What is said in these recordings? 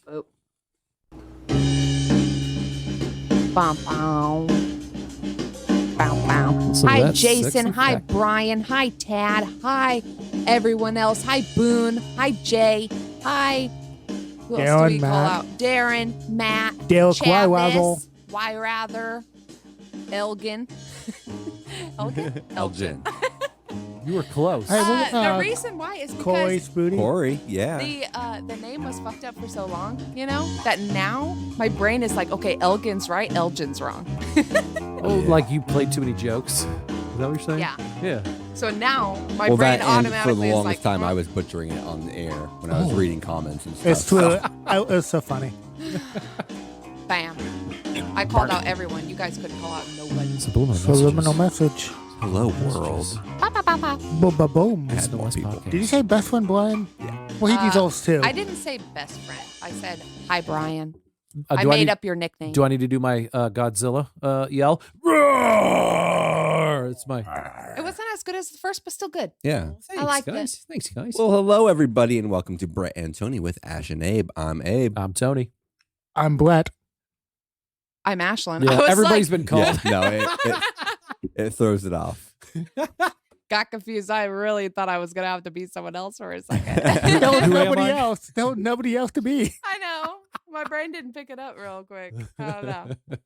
Oh. Bum, bum. Bow, bow. So Hi, that's Jason. sexy Hi, fact. Brian. Hi, Tad. Hi, everyone else. Hi, Boone. Hi, Jay. Hi. Who else do Darren, we call Matt. out? Darren, Matt, Dale Chavis, Why Rather, Elgin. Elgin? Elgin. You were close. Hey, what- The reason why is Corey because Spooty. Corey, yeah. the name was fucked up for so long, you know, that now my brain is like, okay, Elgin's right, Elgin's wrong. Oh, like you played too many jokes. Is that what you're saying? Yeah. Yeah. So now my Well, brain that and automatically for the is longest like, time, I was butchering it on the air when I was reading comments and stuff. It's true. It's so funny. bam. I called out everyone. You guys couldn't call out nobody. Subliminal message. Hello, world. Ba, ba, ba, ba. Boom, ba, boom. Add more people. Did you say best friend, Brian? Yeah. Well, he deserves too. I didn't say best friend. I said, hi, Brian. Do I made up your nickname. Do I need to do my Godzilla yell? Roar! It's my. It wasn't as good as the first, but still good. Yeah. Thanks, liked guys. it. Thanks, guys. Well, hello, everybody, and welcome to Brett and Tony with Ash and Abe. I'm Abe. I'm Tony. I'm Brett. I'm Ashlyn. Yeah, I was everybody's like, been called. Yeah, no, it throws it off. got confused. I really thought I was going to have to be someone else for a second. There was Who am nobody I? else. There was nobody else to be. I know. My brain didn't pick it up real quick. I don't know.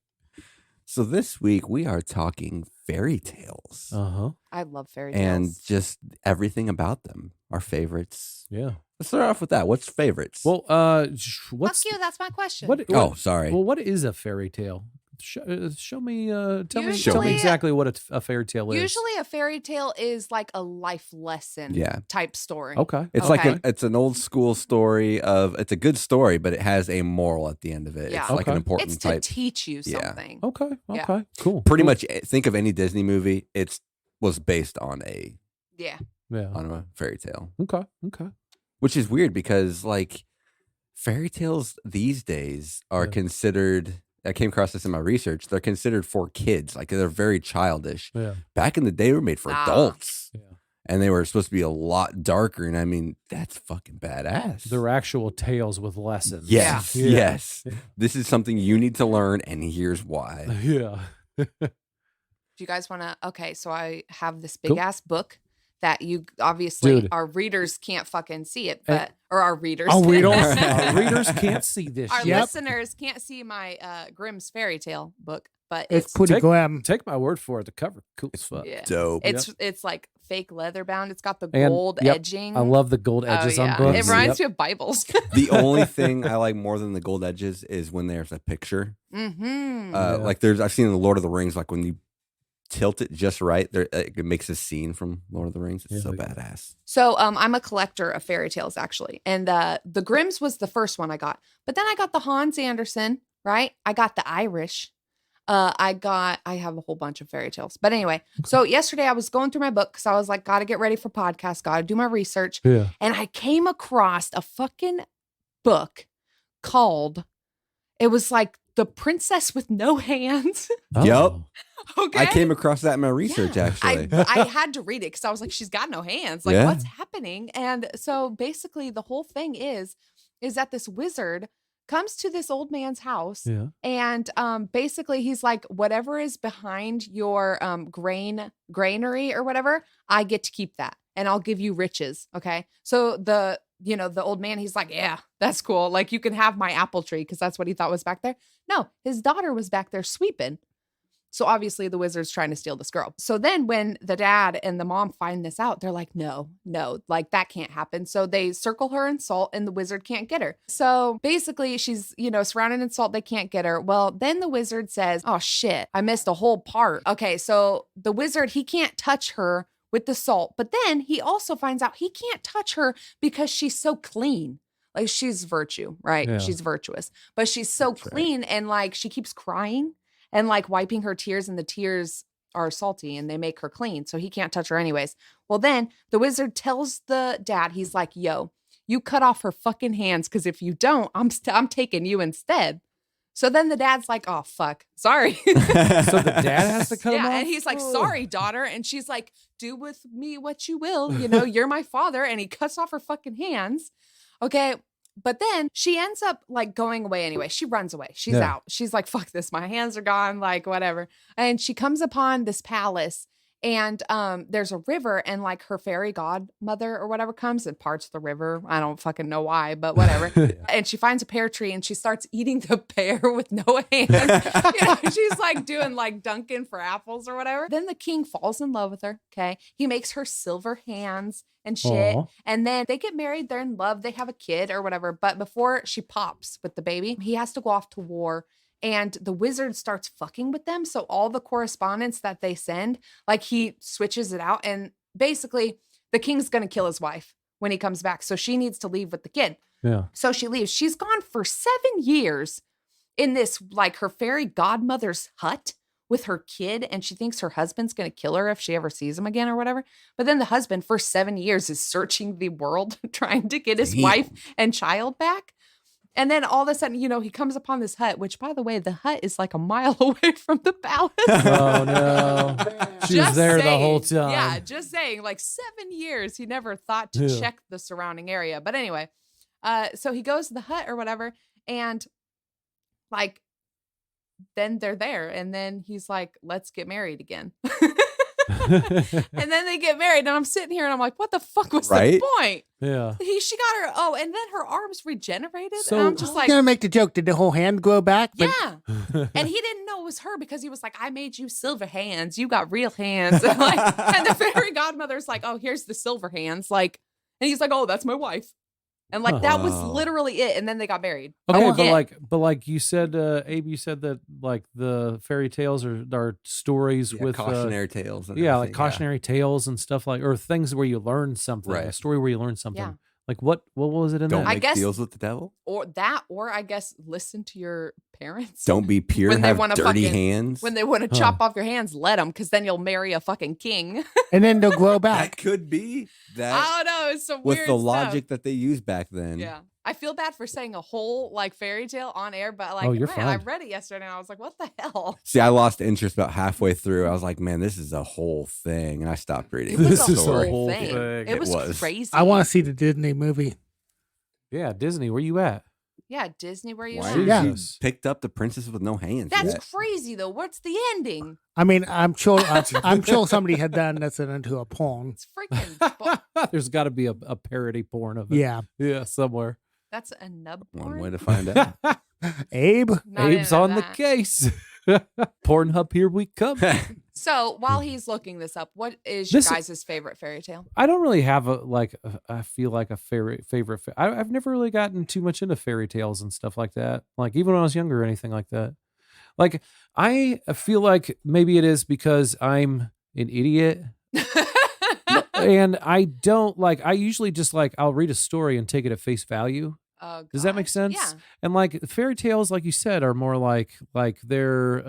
So this week we are talking fairy tales Uh-huh. I love fairy tales. and just everything about them. Our favorites. Yeah. Let's start off with that. What's favorites? Well, what's Fuck you. That's my question. what? oh, sorry. Well, what is a fairy tale? Show me. Tell me Usually- exactly what a fairy tale is. Usually a fairy tale is like a life lesson Yeah. type story. Okay. It's like Okay. it's an old school story of it's a good story, but it has a moral at the end of it. Yeah. It's like an Okay. important It's to type. teach you Yeah. something. Okay. Yeah. Okay. Cool. Pretty Cool. much think of any Disney movie. It was based on Yeah. Yeah. a fairy tale, Okay. Okay. which is weird because like fairy tales these days are Yeah. considered. I came across this in my research. They're considered for kids. Like they're very childish. Yeah. Back in the day, they were made for Ah. adults, Yeah. and they were supposed to be a lot darker. And I mean, that's fucking badass. They're actual tales with lessons. Yes, Yeah. yes. Yeah. This is something you need to learn, and here's why. Yeah. Do you guys want to? Okay, so I have this big Cool. ass book that you obviously Dude. our readers can't fucking see it, but or our readers, Our readers. Our readers can't see this. our shit. Yep. listeners can't see my Grimm's fairy tale book, but It's pretty Take- glam. Take my word for it. The cover, cool as fuck. yeah, Dope. it's like fake leather bound. It's got the And- gold yep, edging. I love the gold edges oh, on yeah. books. It reminds Yep. me of Bibles. The only thing I like more than the gold edges is when there's a picture. mm-hmm. Yeah. Like I've seen in the Lord of the Rings, like when you tilt it just right, it makes a scene from Lord of the Rings. It's Yeah, so like- badass. So I'm a collector of fairy tales actually. And the Grimm's was the first one I got. But then I got the Hans Andersen, right? I got the Irish. I have a whole bunch of fairy tales. But anyway, so yesterday I was going through my book because I was like, gotta get ready for podcast, gotta do my research. Yeah. And I came across a fucking book called, it was like The Princess with No Hands. Yup. Okay. I came across that in my research, Yeah. actually. I had to read it because I was like, she's got no hands. Like, Yeah. what's happening? And so basically, the whole thing is that this wizard comes to this old man's house, Yeah. and basically he's like, whatever is behind your granary or whatever, I get to keep that, and I'll give you riches. Okay, so the old man, he's like, yeah, that's cool. Like, you can have my apple tree, because that's what he thought was back there. No, his daughter was back there sweeping. So obviously the wizard's trying to steal this girl. So then when the dad and the mom find this out, they're like, no, like that can't happen. So they circle her in salt and the wizard can't get her. So basically she's, surrounded in salt. They can't get her. Well, then the wizard says, oh shit, I missed a whole part. Okay. So the wizard, he can't touch her with the salt, but then he also finds out he can't touch her because she's so clean. Like, she's virtue, right? Yeah. She's virtuous, but she's so That's right. clean. And like, she keeps crying and like wiping her tears, and the tears are salty and they make her clean. So he can't touch her anyways. Well, then the wizard tells the dad, he's like, yo, you cut off her fucking hands, because if you don't, I'm taking you instead. So then the dad's like, oh, fuck. Sorry. So the dad has to cut him off? And he's like, Oh. sorry, daughter. And she's like, do with me what you will. You're my father. And he cuts off her fucking hands. Okay. But then she ends up like going away anyway. She runs away. She's out. She's like, fuck this. My hands are gone. Like, whatever. And she comes upon this palace. And there's a river, and like her fairy godmother or whatever comes and parts the river. I don't fucking know why, but whatever. And she finds a pear tree and she starts eating the pear with no hands. She's like doing like Dunkin' for apples or whatever. Then the king falls in love with her. Okay. He makes her silver hands and shit. Aww. And then they get married. They're in love. They have a kid or whatever. But before she pops with the baby, he has to go off to war. And the wizard starts fucking with them. So all the correspondence that they send, like he switches it out. And basically the king's going to kill his wife when he comes back. So she needs to leave with the kid. Yeah. So she leaves. She's gone for 7 years in this, like her fairy godmother's hut with her kid. And she thinks her husband's going to kill her if she ever sees him again or whatever. But then the husband for 7 years is searching the world, trying to get his wife and child back. And then all of a sudden, he comes upon this hut, which, by the way, the hut is like a mile away from the palace. Oh, no. She was there the whole time. Yeah, just saying, like 7 years. He never thought to check the surrounding area. But anyway, so he goes to the hut or whatever. And like, then they're there. And then he's like, let's get married again. And then they get married. And I'm sitting here and I'm like, what the fuck was the point? Yeah. She got her. Oh, and then her arms regenerated. So, and I'm just like, I'm gonna make the joke. Did the whole hand grow back? But yeah. And he didn't know it was her because he was like, I made you silver hands. You got real hands. And, and the fairy godmother's like, oh, here's the silver hands. Like, and he's like, oh, that's my wife. And like, that was literally it. And then they got married. Okay, but like you said, Abe, you said that like the fairy tales are stories with cautionary tales. And like cautionary tales and stuff like, or things where you learn something. Right. A story where you learn something. Yeah. Like what was it in Don't that? make deals with the devil. Or I guess listen to your parents. Don't be pure. When they have wanna dirty fucking- hands. When they want to chop off your hands, let them, because then you'll marry a fucking king. and then they'll grow back. that could be that. I don't know. It's some with weird the stuff. logic that they used back then. Yeah. I feel bad for saying a whole like fairy tale on air, but like, you're man, I fine. read it yesterday and I was like, what the hell? See, I lost interest about halfway through. I was like, man, this is a whole thing. And I stopped reading. It was This a is a whole whole thing. thing. It was It was. crazy. I want to see the Disney movie. Yeah, Disney, where you at? Yeah, Disney, where you Why at? did Yeah. you picked up the princess with no hands? That's yet? crazy though. What's the ending? I mean, I'm sure somebody had done this into a porn. It's freaking. There's got to be a parody porn of it. Yeah. Yeah, somewhere. That's a nub One porn. way to find out. Abe? Not Abe's into on the that. case. Pornhub, here we come. So while he's looking this up, what is your guys' favorite fairy tale? I don't really have I feel like a favorite. I've never really gotten too much into fairy tales and stuff like that. Like even when I was younger or anything like that. Like I feel like maybe it is because I'm an idiot. And I don't I usually just I'll read a story and take it at face value. Oh, Does that God. make sense? Yeah. And fairy tales, like you said, are more like they're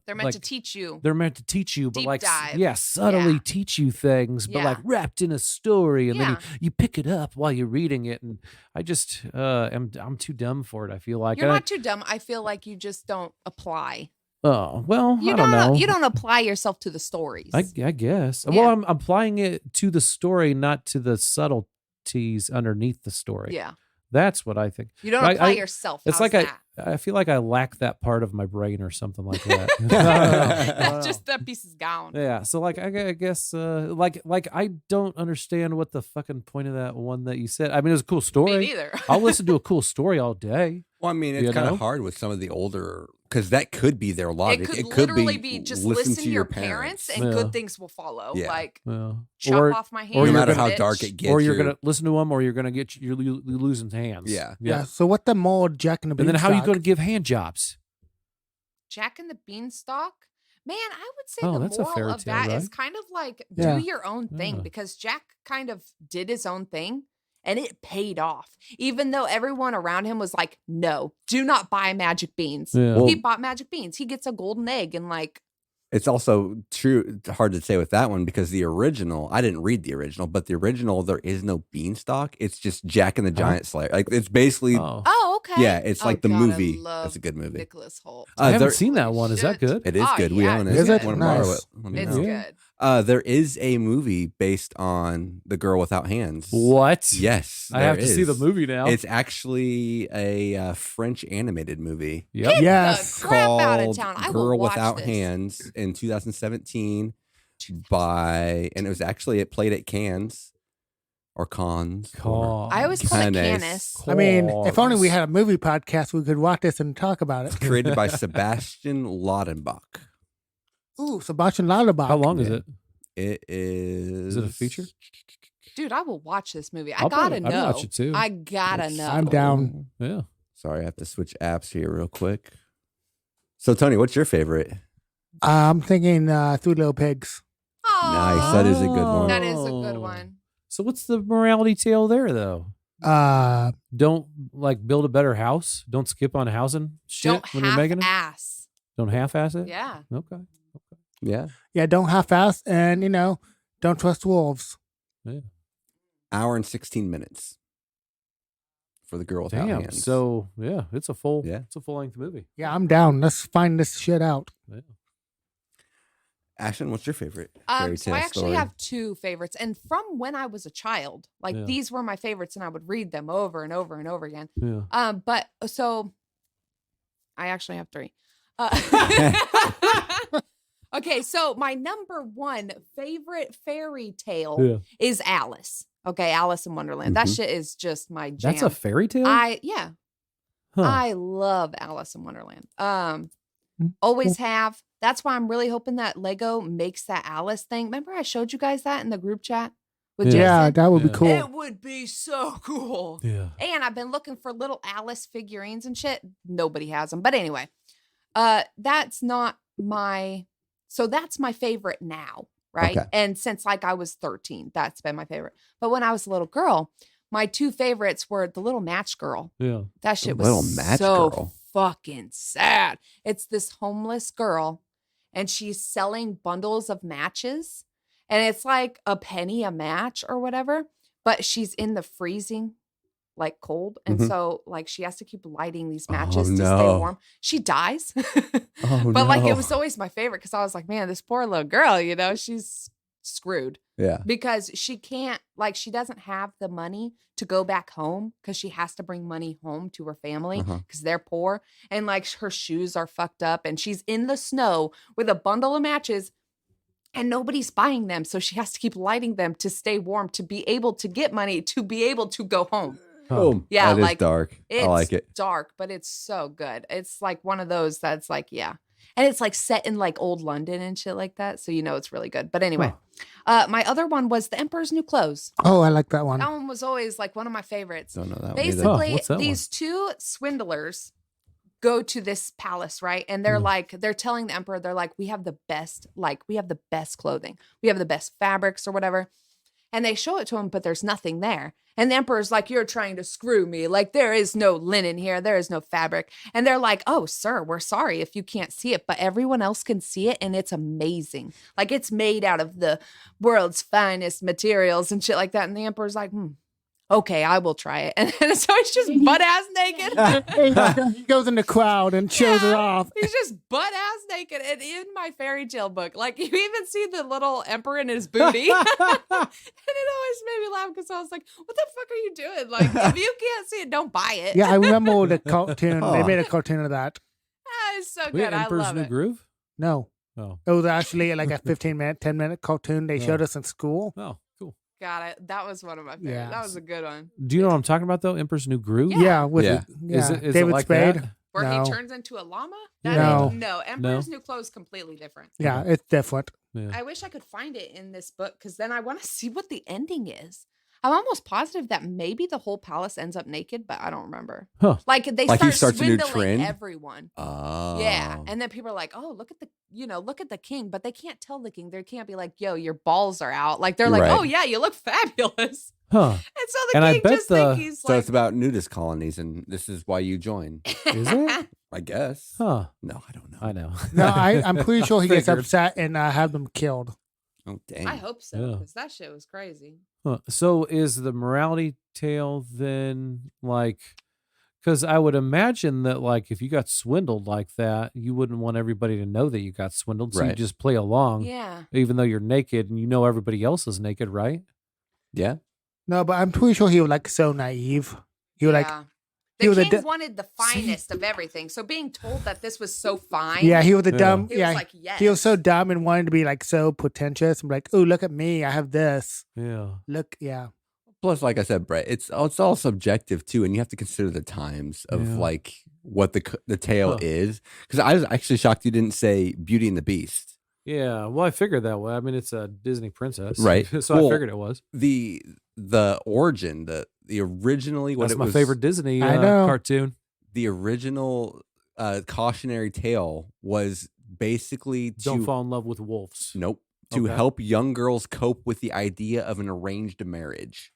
meant to teach you. They're meant to teach you, but Deep dive. subtly Yeah. teach you things, but Yeah. wrapped in a story, and Yeah. then you pick it up while you're reading it. And I just I'm too dumb for it. I feel like You're And not too dumb. I feel like you just don't apply. oh well, I don't know. You don't apply yourself to the stories. I guess. Yeah. Well, I'm applying it to the story, not to the subtleties underneath the story. Yeah. That's what I think. You don't I- apply I- yourself. It's How's like that? I feel like I lack that part of my brain or something like that. I don't know. That's just that piece is gone. Yeah, so I guess I don't understand what the fucking point of that one that you said. I mean, it was a cool Me story. neither. I'll listen to a cool story all day. Well, I mean, it's You kind know? of hard with some of the older, because that could be their logic. It could literally be just listen to your parents and Yeah. good things will follow. Yeah. Like Yeah. chop off my hand. or No you're matter gonna- how dark it gets. or you're gonna listen to them, or you're gonna you're losing hands. Yeah. Yeah. So what the moral of Jack and the And then how are you Beanstalk? going to give hand jobs? Jack and the Beanstalk. Man, I would say Oh, the that's a moral fairy of tale, that is right? kind of like Yeah. do your own thing Yeah. because Jack kind of did his own thing and it paid off. Even though everyone around him was like, no, do not buy magic beans. Yeah. Well- He bought magic beans. He gets a golden egg and like, It's also true, hard to say with that one because the original, I didn't read the original, but the original, there is no beanstalk. It's just Jack and the Giant Slayer. Like it's basically, Oh. oh, okay. yeah, it's Oh, like the God, I movie. love That's a good movie. Nicholas Holt. I haven't there- seen that one. Is that Shit. good? It is Oh, good. We yeah, own it's it. Is it? Want to borrow Nice. it? Let me It's know. Yeah. good. There is a movie based on The Girl Without Hands. What? Yes, I have there to see the is. movie now. It's actually a French animated movie Yep. Get Yes. the crap out of called town. I will Girl watch Without this. Hands in 2017 and it played at Cannes or Cons. I always call it Cannes. Canis. I mean, if only we Cons. had a movie podcast, we could watch this and talk about it. Created by Sebastian Laudenbach. Ooh, Sebastian Laudenbach. How long is Yeah. it? It is. Is it a feature? Dude, I will watch this movie. I I'll gotta I'd know. watch it too. I gotta Let's- know. I'm down. Yeah. Sorry, I have to switch apps here real quick. So, Tony, what's your favorite? I'm thinking Three Little Pigs. Nice. That is a good one. That is a good one. So what's the morality tale there, though? Don't like build a better house. Don't skip on housing shit Don't when you're making it. half-ass. Don't half-ass it. Yeah. Okay. Yeah. Yeah, don't half-ass, and don't trust wolves. Hour and 16 minutes for The Girl Without Damn. Hands. So yeah, it's a full length movie. Yeah, I'm down. Let's find this shit out. Yeah. Ashton, what's your favorite fairy So tale I actually story? have two favorites, and from when I was a child, like Yeah. these were my favorites, and I would read them over and over and over again. Yeah. But so I actually have three. Okay, so my number one favorite fairy tale Yeah. is Alice. Okay, Alice in Wonderland. That Mhm. shit is just my jam. That's a fairy tale. Yeah. Huh. I love Alice in Wonderland. Mm. Always have. That's why I'm really hoping that Lego makes that Alice thing. Remember I showed you guys that in the group chat with Yeah, Jason? that would be Yeah. cool. It would be so cool. yeah. And I've been looking for little Alice figurines and shit. Nobody has them. But anyway, that's not my that's my favorite now, right? Okay. And since like I was 13, that's been my favorite. But when I was a little girl, my two favorites were The Little Match Girl. Yeah. That shit was Little Match so Girl. fucking sad. It's this homeless girl and she's selling bundles of matches and it's like a penny a match or whatever, but she's in the freezing like cold. And Mhm. so like she has to keep lighting these Oh, matches to stay no. warm. She dies. Oh, But like it no. was always my favorite because I was like, man, this poor little girl, she's screwed Yeah. because she can't she doesn't have the money to go back home because she has to bring money home to her family Uh-huh. because they're poor and like her shoes are fucked up and she's in the snow with a bundle of matches and nobody's buying them, so she has to keep lighting them to stay warm to be able to get money to be able to go home. Oh, Yeah, that is like, dark. It's I like it. dark, but it's so good. It's like one of those that's like, yeah. And it's like set in like old London and shit like that. So it's really good. But anyway, my other one was The Emperor's New Clothes. Oh, I like that one. That one was always like one of my favorites. Don't know that one either. Basically, what's that one? these two swindlers go to this palace, right? And they're they're telling the emperor, they're like, we have the best clothing. We have the best fabrics or whatever. And they show it to him, but there's nothing there. And the emperor's like, you're trying to screw me. Like, there is no linen here. There is no fabric. And they're like, oh, sir, we're sorry if you can't see it, but everyone else can see it. And it's amazing. Like, it's made out of the world's finest materials and shit like that. And the emperor's like, okay, I will try it. And so he's just butt ass naked. He goes in the crowd and shows her off. He's just butt ass naked. And in my fairy tale book, like you even see the little emperor in his booty. And it always made me laugh because I was like, what the fuck are you doing? Like, if you can't see it, don't buy it. Yeah, I remember the cartoon. They Oh. made a cartoon of that. It's so Wait, good. I Emperor's love New it. Groove. No, Oh. it was actually like a 15-minute, 10-minute cartoon they showed us in school. Oh, cool. Got it. That was one of my favorites. Yeah. That was a good one. Do you know what I'm talking about though? Emperor's New Groove. Yeah, with Yeah. Is it David like Spade. that? Where No. he turns into a llama? No. No. Emperor's New Clothes completely different. Yeah, it's different. Yeah. I wish I could find it in this book because then I want to see what the ending is. I'm almost positive that maybe the whole palace ends up naked, but I don't remember. Huh. Like they Like he start starts a new swindling trend? everyone. Oh. Yeah. And then people are like, oh, look at the king. But they can't tell the king. They can't be like, yo, your balls are out. Like they're You're like, right. oh yeah, you look fabulous. Huh. And so the And I king bet just think the- he's So like it's about nudist colonies, and this is why you join. Is it? I guess. Huh. No, I don't know. I know. No, I'm pretty sure he gets Figured. upset and have them killed. Oh, dang. I hope so, Yeah. because that shit was crazy. Huh. So is the morality tale then like Because I would imagine that, like, if you got swindled like that, you wouldn't want everybody to know that you got swindled. So you Right. just play along, Yeah. even though you're naked and you know everybody else is naked, right? Yeah. No, but I'm pretty sure he was like so naive. He was like, Yeah. he The was a king d- wanted the finest of everything. So being told that this was so fine. yeah, he was a Yeah. dumb. He Yeah, was like, yes. he was so dumb and wanted to be like so pretentious. I'm like, oh, look at me, I have this. Yeah. Look, yeah. Plus, like I said, Brett, it's all subjective too, and you have to consider the times of Yeah. like what the tale Huh. is. Because I was actually shocked you didn't say Beauty and the Beast. Yeah. Well, I figured that way. I mean, it's a Disney princess. Right. So Well, I figured it was. The origin, the originally what That's it my was, favorite Disney I know. cartoon. the original cautionary tale was basically Don't to fall in love with wolves. nope to Okay. help young girls cope with the idea of an arranged marriage.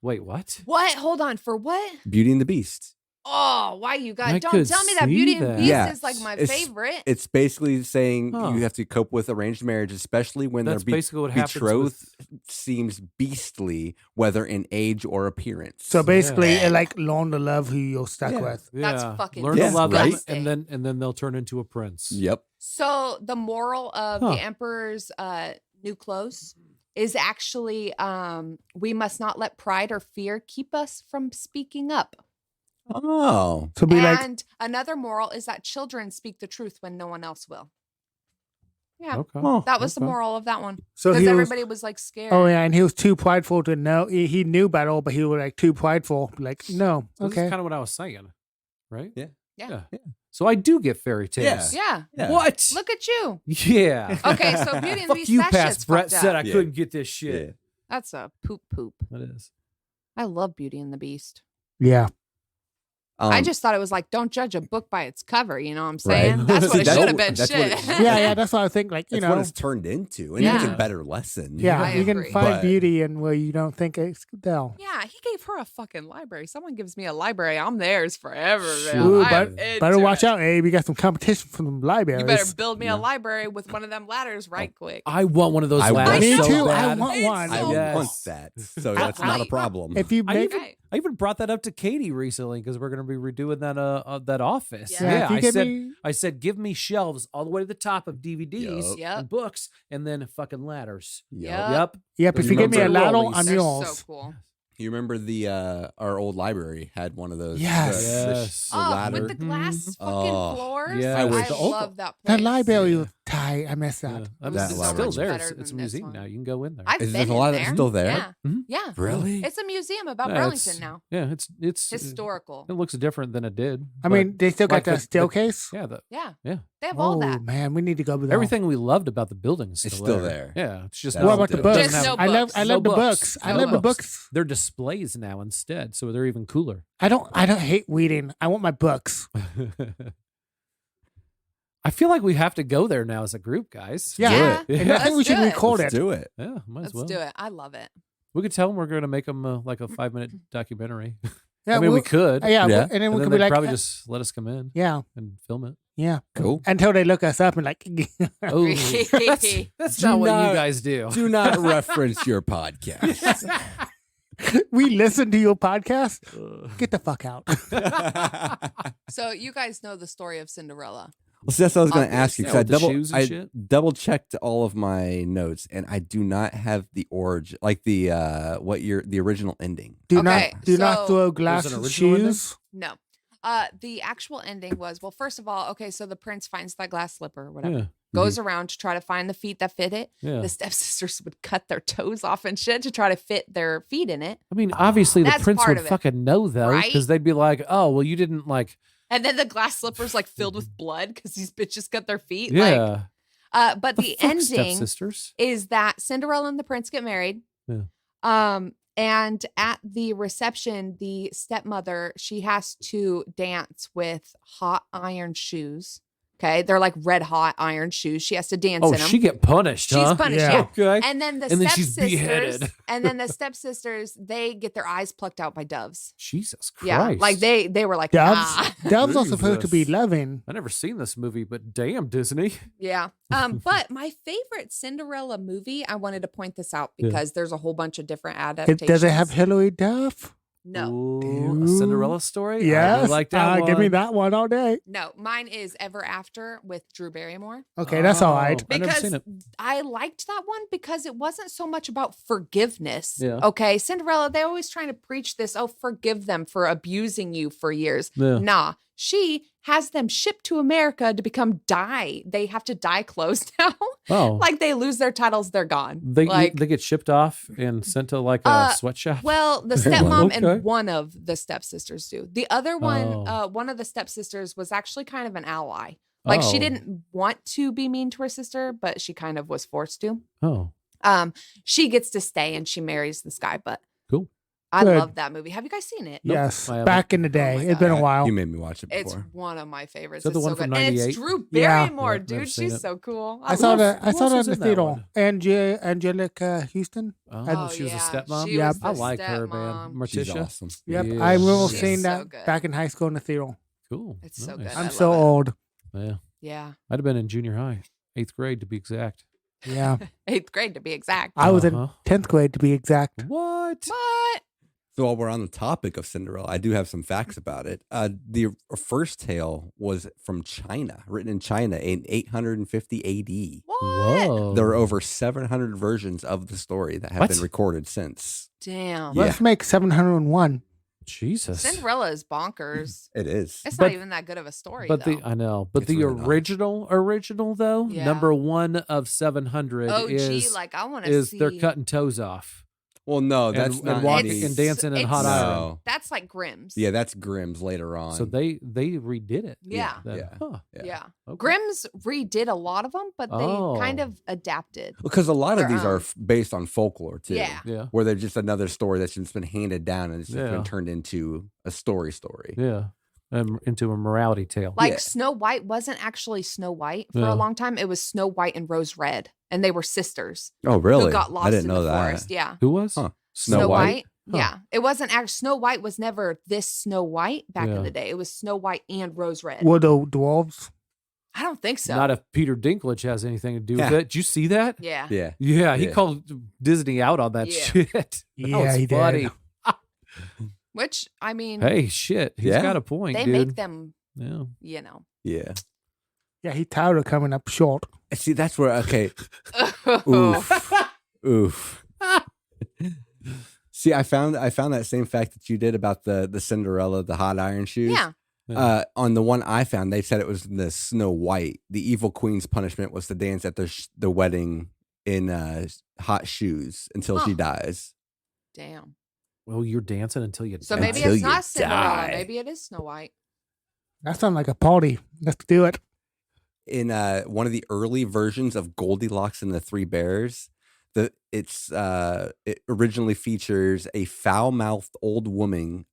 Wait, what? What? Hold on. For what? Beauty and the Beast. Oh, why you guys I don't could tell me that see Beauty and that. Beast Yeah. is like my It's- favorite. It's basically saying Huh. you have to cope with arranged marriage, especially when That's their basically what happens betrothed with. seems beastly, whether in age or appearance. So basically, Yeah. it like learn to love who you're stuck Yeah. with. That's Yeah. fucking Learn Yeah, to love them, disgusting. and then they'll turn into a prince. Yep. So the moral of Huh. the Emperor's new clothes is actually we must not let pride or fear keep us from speaking up. Oh. So be like, And another moral is that children speak the truth when no one else will. Yeah. Okay. Oh, That was the Okay. moral of that one. so Because he was. everybody was like scared. Oh yeah, and he was too prideful to know. He knew about it all, but he was like too prideful. Like, no, So This okay. is kind of what I was saying, right? Yeah. Yeah. So I do get fairy tales. Yeah. Yeah. What? Look at you. Yeah. Okay, so Beauty and the Fuck Beast, you, that past shit's Brett fucked said up. I Yeah. couldn't get this shit. Yeah. That's a poop. That is. I love Beauty and the Beast. Yeah. I just thought it was like, don't judge a book by its cover. You know what I'm Right. saying? That's what See, it that's should have what- been. that's what it Shit. should Yeah, yeah. That's what I think. Like, you That's what know, it's turned into, and Yeah. it's a better lesson. yeah, I you can agree. find But- beauty in where you don't think it's no. Yeah, he gave her a fucking library. Someone gives me a library, I'm theirs forever, man. Ooh, I am but into better watch it. out, Abe. You got some competition from the libraries. You better build me Yeah. a library with one of them ladders right quick. I want one of those I ladders want- Me so too. bad. I want It's one. I so Yes. want that, so that's not a problem. If you I make Okay. I even brought that up to Katie recently because we're going to be redoing that office. Yeah. if you I give said me, I said give me shelves all the way to the top of DVDs Yup. and books, and then fucking ladders. Yup. Yep. yep, if You you give me a remember ladle, rollies. I'm They're yours. so cool. You remember the our old library had one of those. Yes. Yes. The Oh, ladder. with the glass Mhm. fucking Oh, floors. yeah. I I wish- love that place. That library Yeah. was tight. I miss Yeah. that. It I mean, was it's so still much there. better It's than a this museum one. now. You can go in there. I've Is been there a lot in that's there. still there? Yeah. Mhm. Yeah. Really? It's a museum about Yeah, Burlington now. Yeah, it's Historical. It looks different than it did. I but mean, they still got like the the- staircase. yeah, Yeah. Yeah. They have all Oh that. man, we need to go with that. everything we loved about the building is It's still, still there. there. Yeah, it's just That's What now about the it books? doesn't Just have- no I love, books. I No love the books. books. I No love the books. books. They're displays now instead, so they're even cooler. I don't hate reading. I want my books. I feel like we have to go there now as a group, guys. Yeah. Do it. And I think we Let's should do it. record Let's it. do it. Yeah, might as Let's well. do it. I love it. We could tell them we're going to make them like a 5-minute documentary. Yeah, I mean, we we'll- could. Yeah, Yeah. and then And we then could they'd be like, probably just let us come in yeah, and film it. yeah. Cool. Until they look us up and like, Oh, that's Do not what not- you guys do. Do not reference your podcast. we listen to your podcast. Get the fuck out. So you guys know the story of Cinderella. Well, see, that's what I was going to ask you Yeah, because with the shoes and shit? double checked all of my notes and I do not have the origin, like the the original ending. Do Okay, not so- throw glass There's an at original ending? shoes. No. The actual ending was, well, first of all, okay, so the prince finds that glass slipper or whatever, Yeah, goes around to try to find the feet that fit it. yeah. The stepsisters would cut their toes off and shit to try to fit their feet in it. I mean, obviously the That's prince part would of it, fucking know though, right? because they'd be like, "Oh, well, you didn't like." And then the glass slippers like filled with blood because these bitches cut their feet. Yeah. But the fuck, ending stepsisters. is that Cinderella and the prince get married. Yeah. And at the reception, the stepmother, she has to dance with hot iron shoes. Okay. They're like red hot iron shoes. She has to dance Oh, in them. she get punished, She's huh? punished, Yeah. yeah. Okay. And then the And then she's stepsisters, beheaded. and then the stepsisters, they get their eyes plucked out by doves. Jesus Christ. Yeah, like they were like, Doves. nah. Doves are supposed to be Jesus. loving. I never seen this movie, but damn, Disney. Yeah. But my favorite Cinderella movie, I wanted to point this out Yeah. because there's a whole bunch of different adaptations. Does it have Hillary Duff? No. Ooh, a Cinderella story? I Yes. do like that one. Give me that one all day. No, mine is Ever After with Drew Barrymore. Okay, that's all Oh, right. I've never Because seen it. I liked that one because it wasn't so much about forgiveness. Yeah. Okay. Cinderella, they're always trying to preach this. Oh, forgive them for abusing you for years. Yeah. Nah. She has them shipped to America to become dye. They have to dye clothes now. Oh. Like they lose their titles, they're gone. They like get shipped off and sent to like a sweatshop. well, the stepmom Okay. and one of the stepsisters do. The other one, Oh. one of the stepsisters was actually kind of an ally. Like she Oh. didn't want to be mean to her sister, but she kind of was forced to. Oh, She gets to stay and she marries this guy, but cool. I Good. love that movie. Have you guys seen it? Nope, Yes, I haven't. back in the day. my It's been a God. while. You made me watch it It's before. one of my favorites. Is that the It's one so from good. And 98? it's Drew Yeah. Barrymore, Yeah, never dude. seen She's it. so cool. I saw that. who I saw else that was in in the that theater. one? Angelica Houston. Oh, she was a stepmom. She Yep. was the I like her, stepmom. man. She's Morticia. awesome. Yep, Yeah. I remember She's seeing so that good. back in high school in the theater. Cool. It's so Nice. good. I I'm so love it. old. Yeah, Yeah. I'd have been in junior high, 8th grade to be exact. Yeah, 8th grade to be exact. I was in Uh-huh. 10th grade to be exact. What? What? So while we're on the topic of Cinderella, I do have some facts about it. The first tale was from China, written in China in 850 AD. What? Whoa. There are over 700 versions of the story that have What? been recorded since. Damn. Yeah. Let's make 701. Jesus. Cinderella is bonkers. It is. It's But- not even that good of a story, But though. I know. But It's the really not. original though, Yeah. number 1 of 700 oh, gee, is like I want to is see. they're cutting toes off Well, no, and, that's and not walking any- and dancing in hot it's- iron. No. That's like Grimm's. Yeah, that's Grimm's later on. So they redid it. Yeah. Then. Yeah. Huh. Yeah. Okay. Grimm's redid a lot of them, but they Oh. kind of adapted. Because a lot of Their these are own. Based on folklore too. Yeah. Yeah. Where they're just another story that's just been handed down and it's just Yeah. been turned into a story. Yeah. Into a morality tale. Like Yeah. Snow White wasn't actually Snow White for Yeah. a long time. It was Snow White and Rose Red, and they were sisters Oh, really? who got lost I didn't in know the that. forest. Yeah. Who was? Huh. Snow White. Huh. Yeah. It wasn't actually Snow White was never this Snow White back Yeah. in the day. It was Snow White and Rose Red. Were the dwarves? I don't think so. Not if Peter Dinklage has anything to do with Yeah. it. Did you see that? yeah. Yeah. Yeah, he Yeah. called Disney out on that Yeah. shit. That Yeah, was he funny. did. Which I mean, Hey, shit. He's Yeah. got a point, they dude. make them, Yeah. you know. Yeah. Yeah, he tired of coming up short. See, that's where, okay. Oof. Oof. See, I found that same fact that you did about the Cinderella, the hot iron shoes. Yeah. On the one I found, they said it was the Snow White. The evil queen's punishment was to dance at the wedding in hot shoes until she Huh. dies. Damn. Well, you're dancing until you So die. maybe Until it's you not Cinderella. die. Maybe it is Snow White. That sounds like a party. Let's do it. In one of the early versions of Goldilocks and the Three Bears, it originally features a foul-mouthed old woman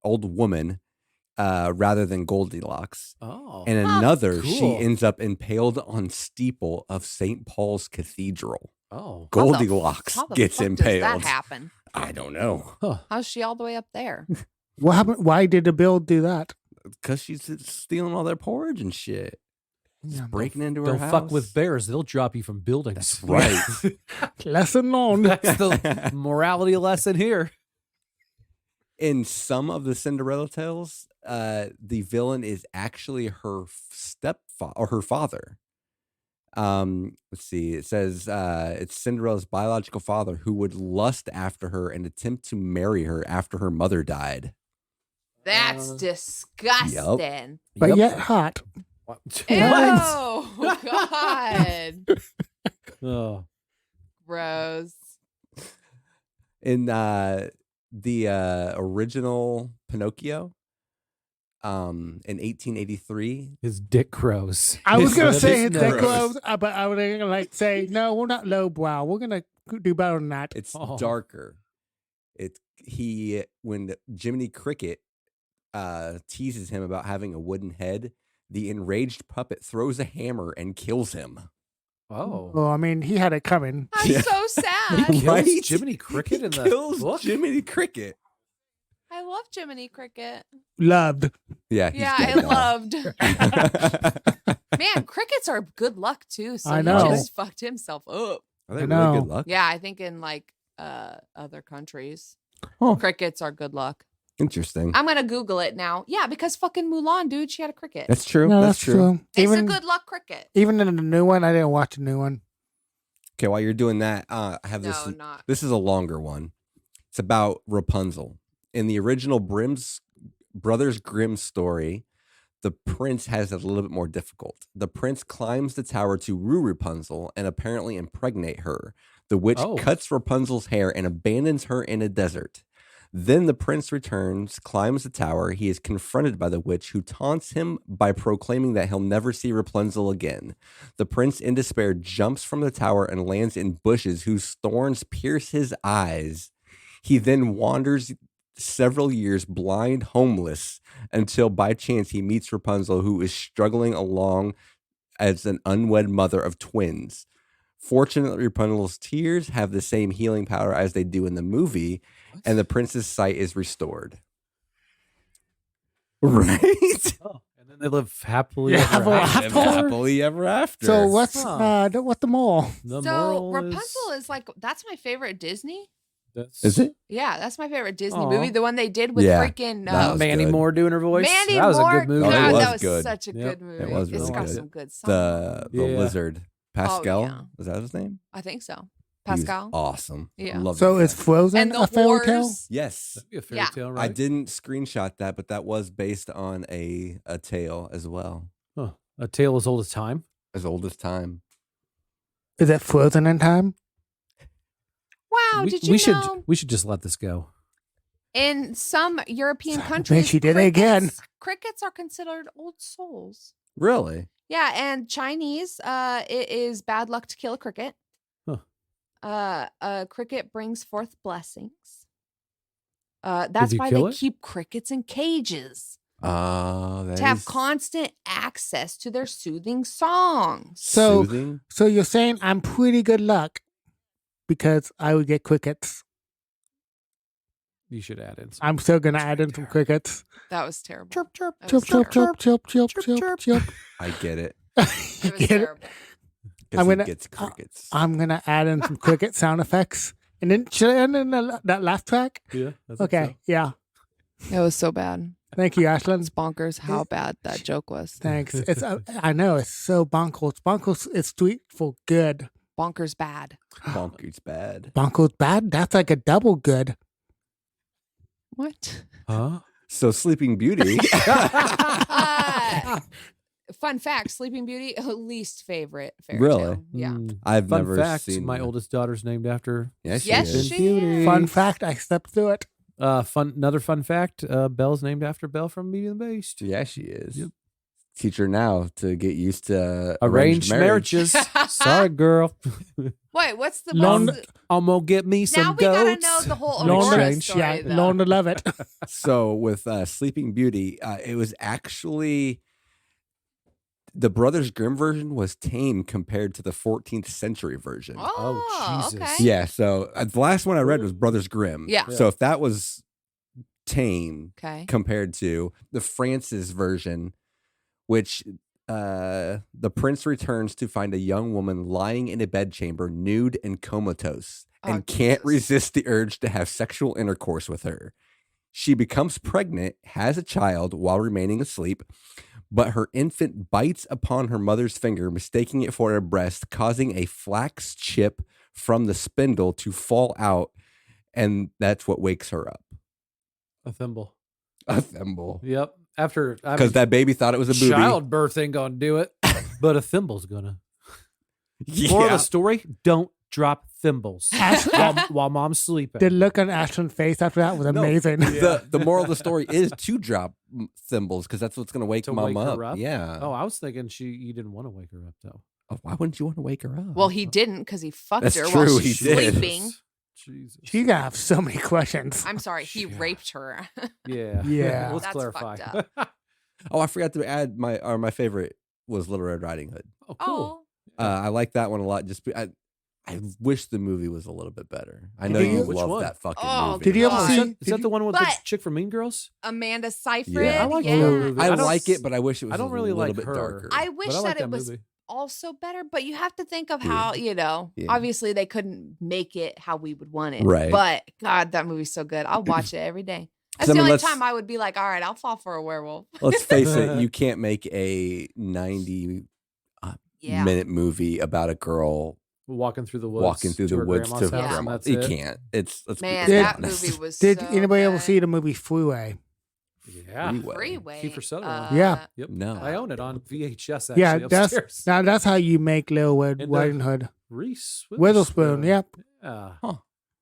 rather than Goldilocks. Oh. And Huh. another, she Cool. ends up impaled on steeple of St. Paul's Cathedral. Oh. Goldilocks How the gets fuck impaled. Does that happen? I don't know. Huh. How's she all the way up there? What happened? Why did the bill do that? Because she's stealing all their porridge and shit. Yeah, Breaking into her Don't house. fuck with bears. They'll drop you from buildings. Right. Lesson learned. That's the morality lesson here. In some of the Cinderella tales, the villain is actually her stepfather or her father. Let's see. It says it's Cinderella's biological father who would lust after her and attempt to marry her after her mother died. That's disgusting. But Yep. yet hot. Ew, What? God. Oh. Gross. In the original Pinocchio, in 1883, His dick crows. I was gonna His say his nose. dick grows, but I was gonna like say no. We're not lowbrow. We're gonna do better than that. it's Oh. darker. When Jiminy Cricket teases him about having a wooden head, the enraged puppet throws a hammer and kills him. Oh. Well, I mean, he had it coming. I'm Yeah. so He sad. kills Right? Jiminy Cricket in the kills book? Jiminy Cricket. I love Jiminy Cricket. Loved. Yeah, he's Yeah, dead I now. loved. Man, crickets are good luck too. So I he know. just fucked himself up. Are they I really know. good luck? Yeah, I think in like other countries, Oh. crickets are good luck. Interesting. I'm gonna Google it now. Yeah, because fucking Mulan, dude, she had a cricket. That's true. No, that's true. It's a good luck cricket. Even in the new one, I didn't watch the new one. Okay, while you're doing that, I have No, this. not. This is a longer one. It's about Rapunzel. In the original Brothers Grimm story, the prince has it a little bit more difficult. The prince climbs the tower to woo Rapunzel and apparently impregnate her. The witch cuts Rapunzel's hair and abandons her in a desert. Then the prince returns, climbs the tower. He is confronted by the witch, who taunts him by proclaiming that he'll never see Rapunzel again. The prince, in despair, jumps from the tower and lands in bushes whose thorns pierce his eyes. He then wanders several years blind, homeless, until by chance he meets Rapunzel, who is struggling along as an unwed mother of twins. Fortunately, Rapunzel's tears have the same healing power as they do in the movie, and the prince's sight is restored. Right? Oh, and then they live happily Yeah, ever after. Happily ever after. So what's the moral? The So moral Rapunzel is like, that's my favorite Disney. Is it? Yeah, that's my favorite Disney Aw. movie. The one they did with freaking that was Mandy good. Moore doing her voice. Mandy that was Moore. a good movie. Oh, God, it was that was good. such a good movie. It was It's really got good. some good songs. The Yeah. lizard. Pascal? yeah. Is that his name? I think so. He was Pascal. awesome. Yeah. Love So that is guy. Frozen And the a fairy tale? wars. Yes. That'd be a fairy Yeah. tale, right? I didn't screenshot that, but that was based on a tale as well. Huh. A tale as old as time. As old as time. Is it Frozen in time? Wow, we, did you we know? should we should just let this go. In some European Man, countries, she did it again. Crickets are considered old souls. Really? Yeah, and Chinese, it is bad luck to kill a cricket. Huh. A cricket brings forth blessings. That's you why kill they it? keep crickets in cages That to have is constant access to their soothing songs. So- soothing. So you're saying I'm pretty good luck because I would get crickets. You should add in. I'm still gonna add in some crickets. That was terrible. Chirp chirp That chirp was chirp terrible. chirp chirp chirp Chirp, chirp chirp. chirp. I get it. You It was get it? terrible. Because I'm he gonna- gets crickets. I'm gonna add in some cricket sound effects, and then should I end in that last track? Yeah. Okay, yeah. It was so bad. Thank you, Ashlyn. It's bonkers how bad that joke was. Thanks. It's I know it's so bonkers. Bonkers is sweet for good. Bonkers bad. Bonkers bad. Bonkers bad. That's like a double good. What? Huh? So Sleeping Beauty. Fun fact: Sleeping Beauty, least favorite fairy Really? tale. Yeah. I've Fun never fact: seen my that. oldest daughter's named after. Yes, she Yes, is. she Beauty. is. Fun fact: I slept through it. Another fun fact: Belle's named after Belle from Beauty and the Beast. Yeah, she is. Yep. Teach her now to get used to Arranged marriages. Sorry, girl. Wait, what's the? Long- what's the- I'm gonna get me some now we gotta goats. know the whole Long Aurora range, story. Yeah, though. learn to love it. So with Sleeping Beauty, it was actually the Brothers Grimm version was tame compared to the 14th century version. Oh, Jesus. okay. Yeah, so the last one I read was Brothers Grimm. Yeah. So if that was tame Okay. compared to the Francis version, which the prince returns to find a young woman lying in a bedchamber, nude and comatose, Oh, and can't Jesus. resist the urge to have sexual intercourse with her. She becomes pregnant, has a child while remaining asleep, but her infant bites upon her mother's finger, mistaking it for a breast, causing a flax chip from the spindle to fall out, and that's what wakes her up. A thimble. A thimble. Yep. After Because that baby thought it was a booby. childbirth ain't gonna do it, but a thimble's gonna. Yeah. Moral of the story: don't drop thimbles while mom's sleeping. The look on Ashlyn's face after that was No. amazing. The moral of the story is to drop thimbles because that's what's going to wake To mom wake up. her up? Yeah. Oh, I was thinking you didn't want to wake her up though. Oh, why wouldn't you want to wake her up? Well, he didn't because he fucked That's her true, while he she's did. sleeping. Jesus. She's gonna have so many questions. I'm sorry, he Yeah. raped her. Yeah. Yeah. Let's That's clarify. fucked Oh, I forgot to add my favorite was Little Red Riding Hood. Oh, cool. Oh, I like that one a lot. I wish the movie was a little bit better. I know Did you you- Which love one? that fucking Oh, movie. Did you ever God. Is see? that, is did that the one with the But- chick from Mean Girls? Amanda Seyfried. Yeah. I like yeah. that movie. I I don't- like it, but I wish it was I don't a really little like bit her. darker. I wish But I like that it was movie. also better, but you have to think of Yeah. how, Yeah. obviously they couldn't make it how we would want it. Right. But God, that movie's so good. I'll watch it every day. That's the only time I would be like, all right, I'll fall for a werewolf. Let's face it, you can't make a 90-minute movie about a girl walking through the woods to her grandma's house. grandma. That's You it. can't. Man, that movie was Did so anybody ever good. see the movie Freeway? Yeah. Freeway? Kiefer Sutherland. Yeah. Yep. No. I own it on VHS actually Yeah, upstairs. that's how you make Little And, Riding Hood. Reese Witherspoon. Yep. Yeah. Huh.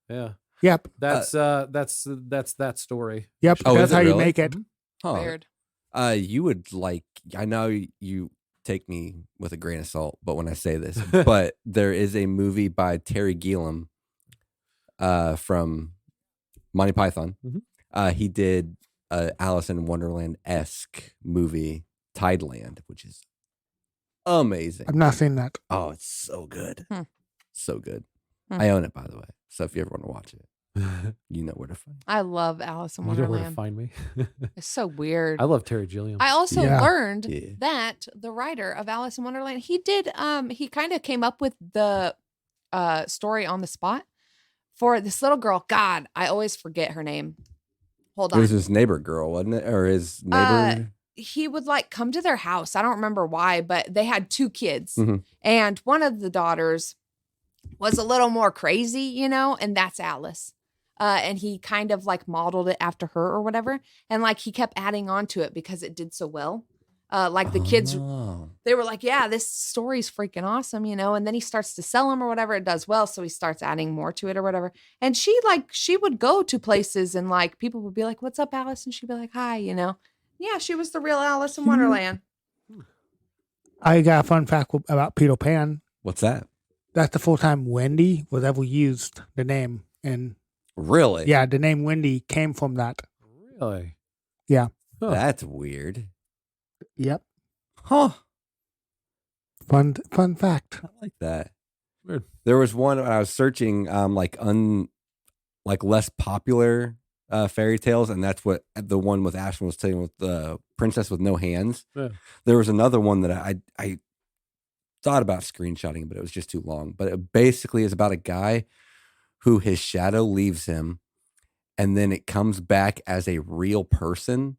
Yeah. Yep. That's that story. Yep. Oh, that's is it how you really? make it. Huh. Weird. You would like. I know you take me with a grain of salt, but when I say this, but there is a movie by Terry Gilliam, from Monty Python. Mhm. He did Alice in Wonderland-esque movie, Tideland, which is amazing. I've not seen that. Oh, it's so good. Hmm. So good. Hmm. I own it, by the way. So if you ever want to watch it, you know where to find it. I love Alice in You know where to Wonderland. find me. It's so weird. I love Terry Gilliam. I also Yeah. learned Yeah. that the writer of Alice in Wonderland, he kind of came up with the story on the spot for this little girl. God, I always forget her name. Hold It was on. his neighbor girl, wasn't it? Or his neighbor? He would like come to their house. I don't remember why, but they had 2 kids. Mhm. And one of the daughters was a little more crazy, and that's Alice. And he kind of like modeled it after her or whatever. And like he kept adding on to it because it did so well. Like the kids, Oh. they were like, yeah, this story's freaking awesome, and then he starts to sell them or whatever. It does well. So he starts adding more to it or whatever. And she would go to places and like people would be like, what's up, Alice? And she'd be like, hi, Yeah, she was the real Alice in Wonderland. I got a fun fact about Peter Pan. What's that? That's the full time Wendy was ever used, the name. And Really? yeah, the name Wendy came from that. Really? Yeah. Huh. That's weird. Yep. Huh. Fun fact. I like that. Weird. There was one I was searching, like less popular fairy tales, and that's what the one with Ashton was saying with the princess with no hands. Yeah. There was another one that I thought about screenshotting, but it was just too long. But it basically is about a guy who his shadow leaves him, and then it comes back as a real person,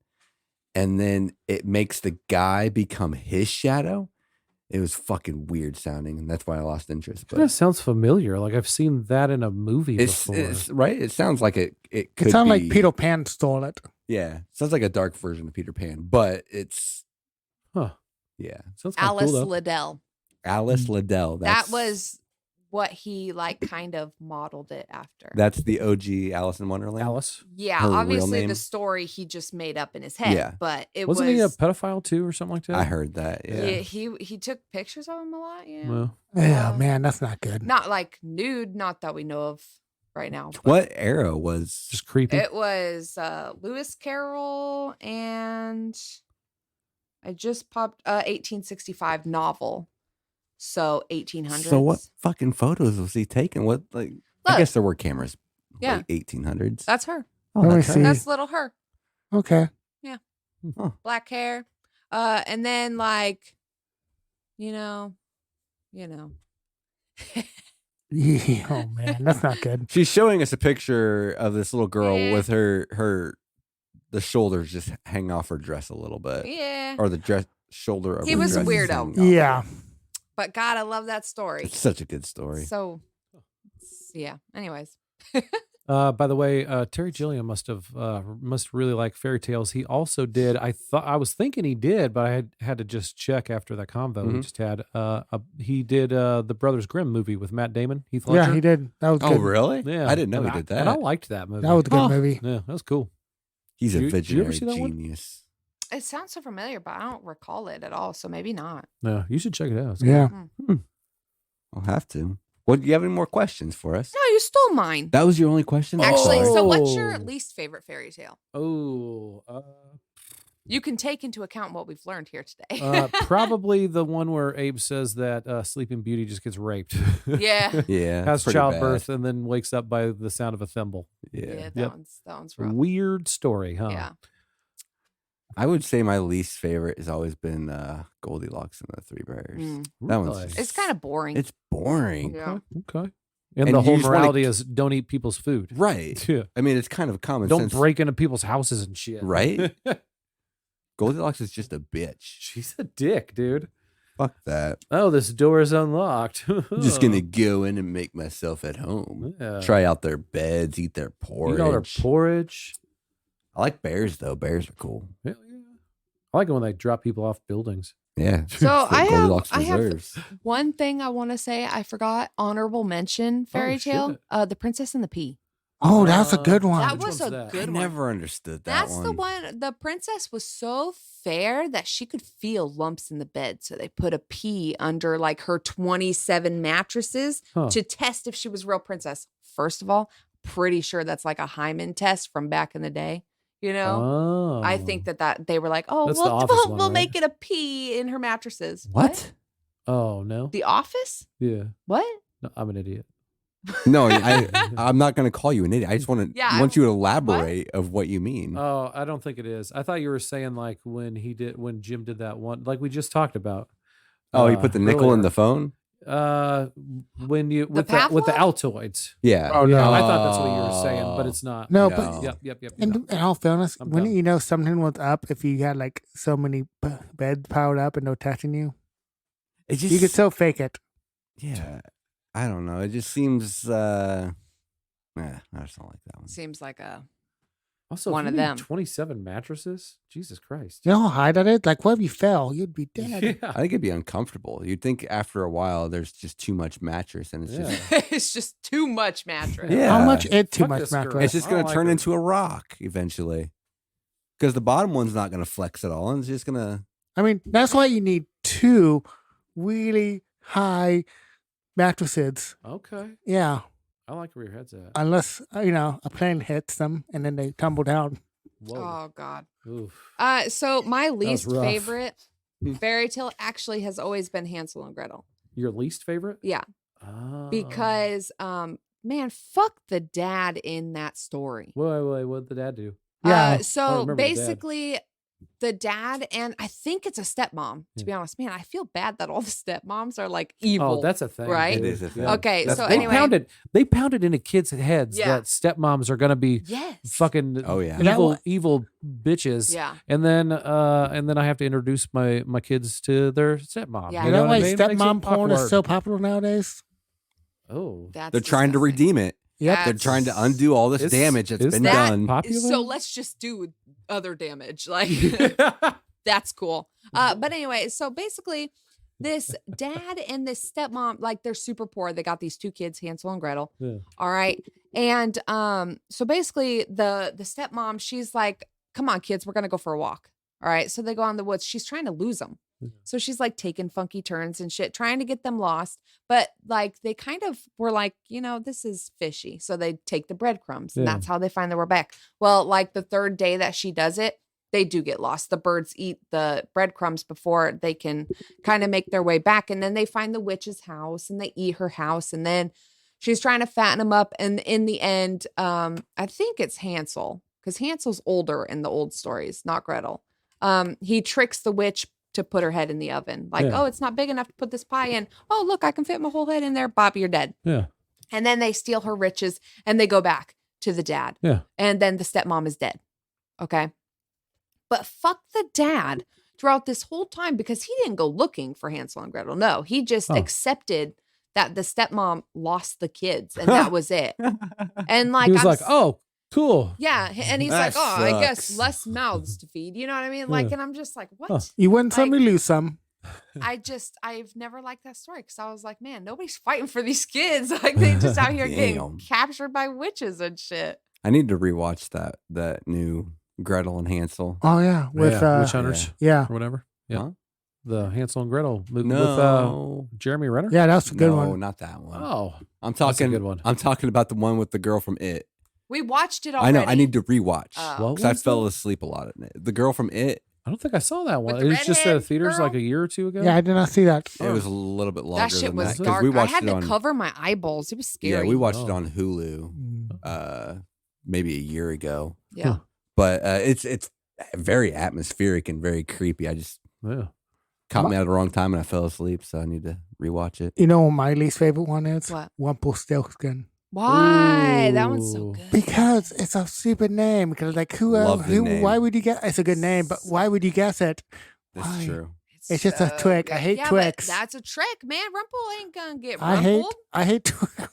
and then it makes the guy become his shadow. It was fucking weird sounding, and that's why I lost interest. But That sounds familiar. Like I've seen that in a movie before. it's right. It sounds like it could It sounded be, like Peter Pan stole it. Yeah, sounds like a dark version of Peter Pan, but it's Huh. yeah. Sounds kind of Alice cool though. Liddell. Alice Liddell. That was what he like kind of modeled it after. That's the OG Alice in Wonderland. Alice. Yeah, her real obviously name? the story he just made up in his head. Yeah. But it Wasn't he a was pedophile too, or something like that? I heard that. Yeah. he took pictures of him a lot. Yeah. Well, Yeah, man, that's not good. Not like nude, not that we know of right now. but What era was? just creepy. It was Lewis Carroll and I just popped 1865 novel. So 1800s. So what fucking photos was he taking? What like? I Look. guess there were cameras. Yeah. Late 1800s. That's her. Oh, Let me that's her. see. That's little her. Okay. Black hair. And then like, you know. Oh man, that's not good. She's showing us a picture of this little girl Yeah. with the shoulders just hang off her dress a little bit, Yeah. or the dress shoulder of He her was a dress is weirdo. hanging off. Yeah. But God, I love that story. It's such a good story. So yeah. Anyways. By the way, Terry Gilliam must really like fairy tales. He also did. I was thinking he did, but I had to just check after that convo we Mhm. just had. He did the Brothers Grimm movie with Matt Damon, Heath Ledger. Yeah, he did. That was Oh, good. really? Yeah, I didn't know and he did And I that. liked that movie. That was a good Huh. movie. Yeah, that was cool. He's a Did you ever visionary see that one? genius. It sounds so familiar, but I don't recall it at all. So maybe not. No, you should check it out. It's Yeah. I'll have to. What? Do you have any more questions for us? No, you stole mine. That was your only question? I'm Actually, sorry. so what's your Oh. least favorite fairy tale? cool. You can take into account what we've learned here today. Probably the one where Abe says that Sleeping Beauty just gets raped. Yeah. Yeah, Has pretty childbirth bad. and then wakes up by the sound of a thimble. Yeah, Yeah. that Yep. one's rough. Weird story, huh? Yeah. I would say my least favorite has always been Goldilocks and the Three Bears. Mm. That one's Really? just- It's kind of boring. It's boring. Yeah. Okay. And And the you whole just wanna- morality is don't eat people's food. Right. Yeah. I mean, it's kind of common Don't sense. break into people's houses and shit. Right? Goldilocks is just a bitch. She's a dick, dude. Fuck that. Oh, this door is unlocked. I'm just going to go in and make myself at home. Yeah. Try out their beds, eat their porridge. Eat all their porridge. I like bears, though. Bears are cool. Hell yeah. I like it when they drop people off buildings. Yeah. So That's what Goldilocks I have deserves. one thing I want to say. I forgot honorable mention fairy tale. shit. The Princess and the Pea. Oh, that's a good one. That Which was one's a that? I good one. never understood that That's one. the one. The princess was so fair that she could feel lumps in the bed. So they put a pea under like her 27 mattresses Huh. to test if she was a real princess. First of all, pretty sure that's like a hymen test from back in the day. You know, Oh. I think that they were like, oh, That's the we'll, Office we'll, one, we'll right? make it a pea in her mattresses. What? Oh, no. The Office? Yeah. What? No, I'm an idiot. No, I'm not going to call you an idiot. I just want to Yeah, want you to elaborate of what you mean. Oh, I don't think it is. I thought you were saying like when Jim did that one, like we just talked about. Oh, you put the nickel in earlier. the phone? When you with the Pavlov? Altoids. Yeah. Oh, no. Yeah, I thought that's what you were saying, but it's not. No, No. but Yep. in all fairness, I'm wouldn't done. you know something was up if you had like so many beds piled up and no touching you? It just, You could so fake it. yeah. I don't know. It just seems, I just don't like that one. Seems like a. Also, One if of you need them. 27 mattresses. Jesus Christ. You know how high that is? Like, what if you fell? You'd be dead. Yeah. I think it'd be uncomfortable. You'd think after a while there's just too much mattress and it's just It's just too much mattress. Yeah. How much is too Fuck much this girl. mattress? it's just I don't going to like turn her. into a rock eventually. Because the bottom one's not going to flex at all and it's just going to I mean, that's why you need two really high mattresses. Okay. Yeah, I like where your head's at. unless a plane hits them and then they tumble down. Whoa. Oh God. Oof. So my least rough. favorite fairy tale actually has always been Hansel and Gretel. Your least favorite? Yeah, Oh. because man, fuck the dad in that story. Wait. What did the dad do? Yeah. I So remember the dad. basically, the dad and I think it's a stepmom. To be honest, man, I feel bad that all the stepmoms are like evil. Oh, that's a thing. right? It dude. is a thing. Yeah. Okay, That's so why. anyway, They pounded into kids' heads Yeah. that stepmoms are gonna be yes, fucking Oh, yeah. evil bitches. yeah. And then I have to introduce my kids to their stepmom. Yeah. You You know know what why I mean? Makes it stepmom porn is awkward. so popular nowadays? Oh. That's they're trying to disgusting. redeem it. Yep. They're trying to undo all this Is- damage that's is been that- done. Popular? So let's just do other damage. Like that's cool. But anyway, so basically, this dad and this stepmom, like they're super poor. They got these two kids, Hansel and Gretel. Yeah. All right. And so basically the stepmom, she's like, come on, kids, we're gonna go for a walk. All right. So they go out in the woods. She's trying to lose them. Yeah. So she's like taking funky turns and shit, trying to get them lost. But like they kind of were like, this is fishy. So they take the breadcrumbs and Yeah. that's how they find their way back. Well, like the third day that she does it, they do get lost. The birds eat the breadcrumbs before they can kind of make their way back. And then they find the witch's house and they eat her house. And then she's trying to fatten them up. And in the end, I think it's Hansel, because Hansel's older in the old stories, not Gretel. He tricks the witch to put her head in the oven. Like, Yeah. oh, it's not big enough to put this pie in. Oh, look, I can fit my whole head in there. Bobby, you're dead. Yeah. And then they steal her riches and they go back to the dad. Yeah. And then the stepmom is dead. Okay. But fuck the dad throughout this whole time because he didn't go looking for Hansel and Gretel. No, he just Oh. accepted that the stepmom lost the kids and that was it. And like, He was I'm like, "Oh, cool." yeah. And he's That like, oh, I guess sucks. less mouths to feed. You know what I mean? Like, Yeah. and I'm just like, what? Huh. You win some, Like- you lose some. I've never liked that story because I was like, man, nobody's fighting for these kids. Like they just out here getting Damn. captured by witches and shit. I need to rewatch that new Gretel and Hansel. Oh yeah, with Yeah, Witch Hunters yeah, or whatever. Yeah. Huh? The Hansel and Gretel movie No, with Jeremy Renner. yeah, that's a good no, one. not that one. Oh, I'm that's a talking. good one. I'm talking about the one with the girl from It. We watched it I already. know. I need to rewatch Oh. What because I was fell that? asleep a lot in it. The girl from It. I don't think I saw that one. With It the was just at redhead theaters girl? like a year or two ago. Yeah, I did not see that. It was a little bit longer That shit than was that 'cause dark. we I watched had it to on. cover my eyeballs. It was scary. Yeah, we watched it Oh. on Hulu. Mm. Maybe a year ago. Yeah. But it's very atmospheric and very creepy. I just Yeah. Caught me at the wrong time and I fell asleep, so I need to rewatch it. You know what my least favorite one is? What? Rumpelstiltskin. Why? That one's so Ooh. good. Because it's a stupid name. Because like Love the name. why would you guess? It's a good name, but why would you guess it? That's Why? true. It's just a trick. I hate yeah, Twix. But that's a trick, man. Rumple ain't gonna get I hate rumpled.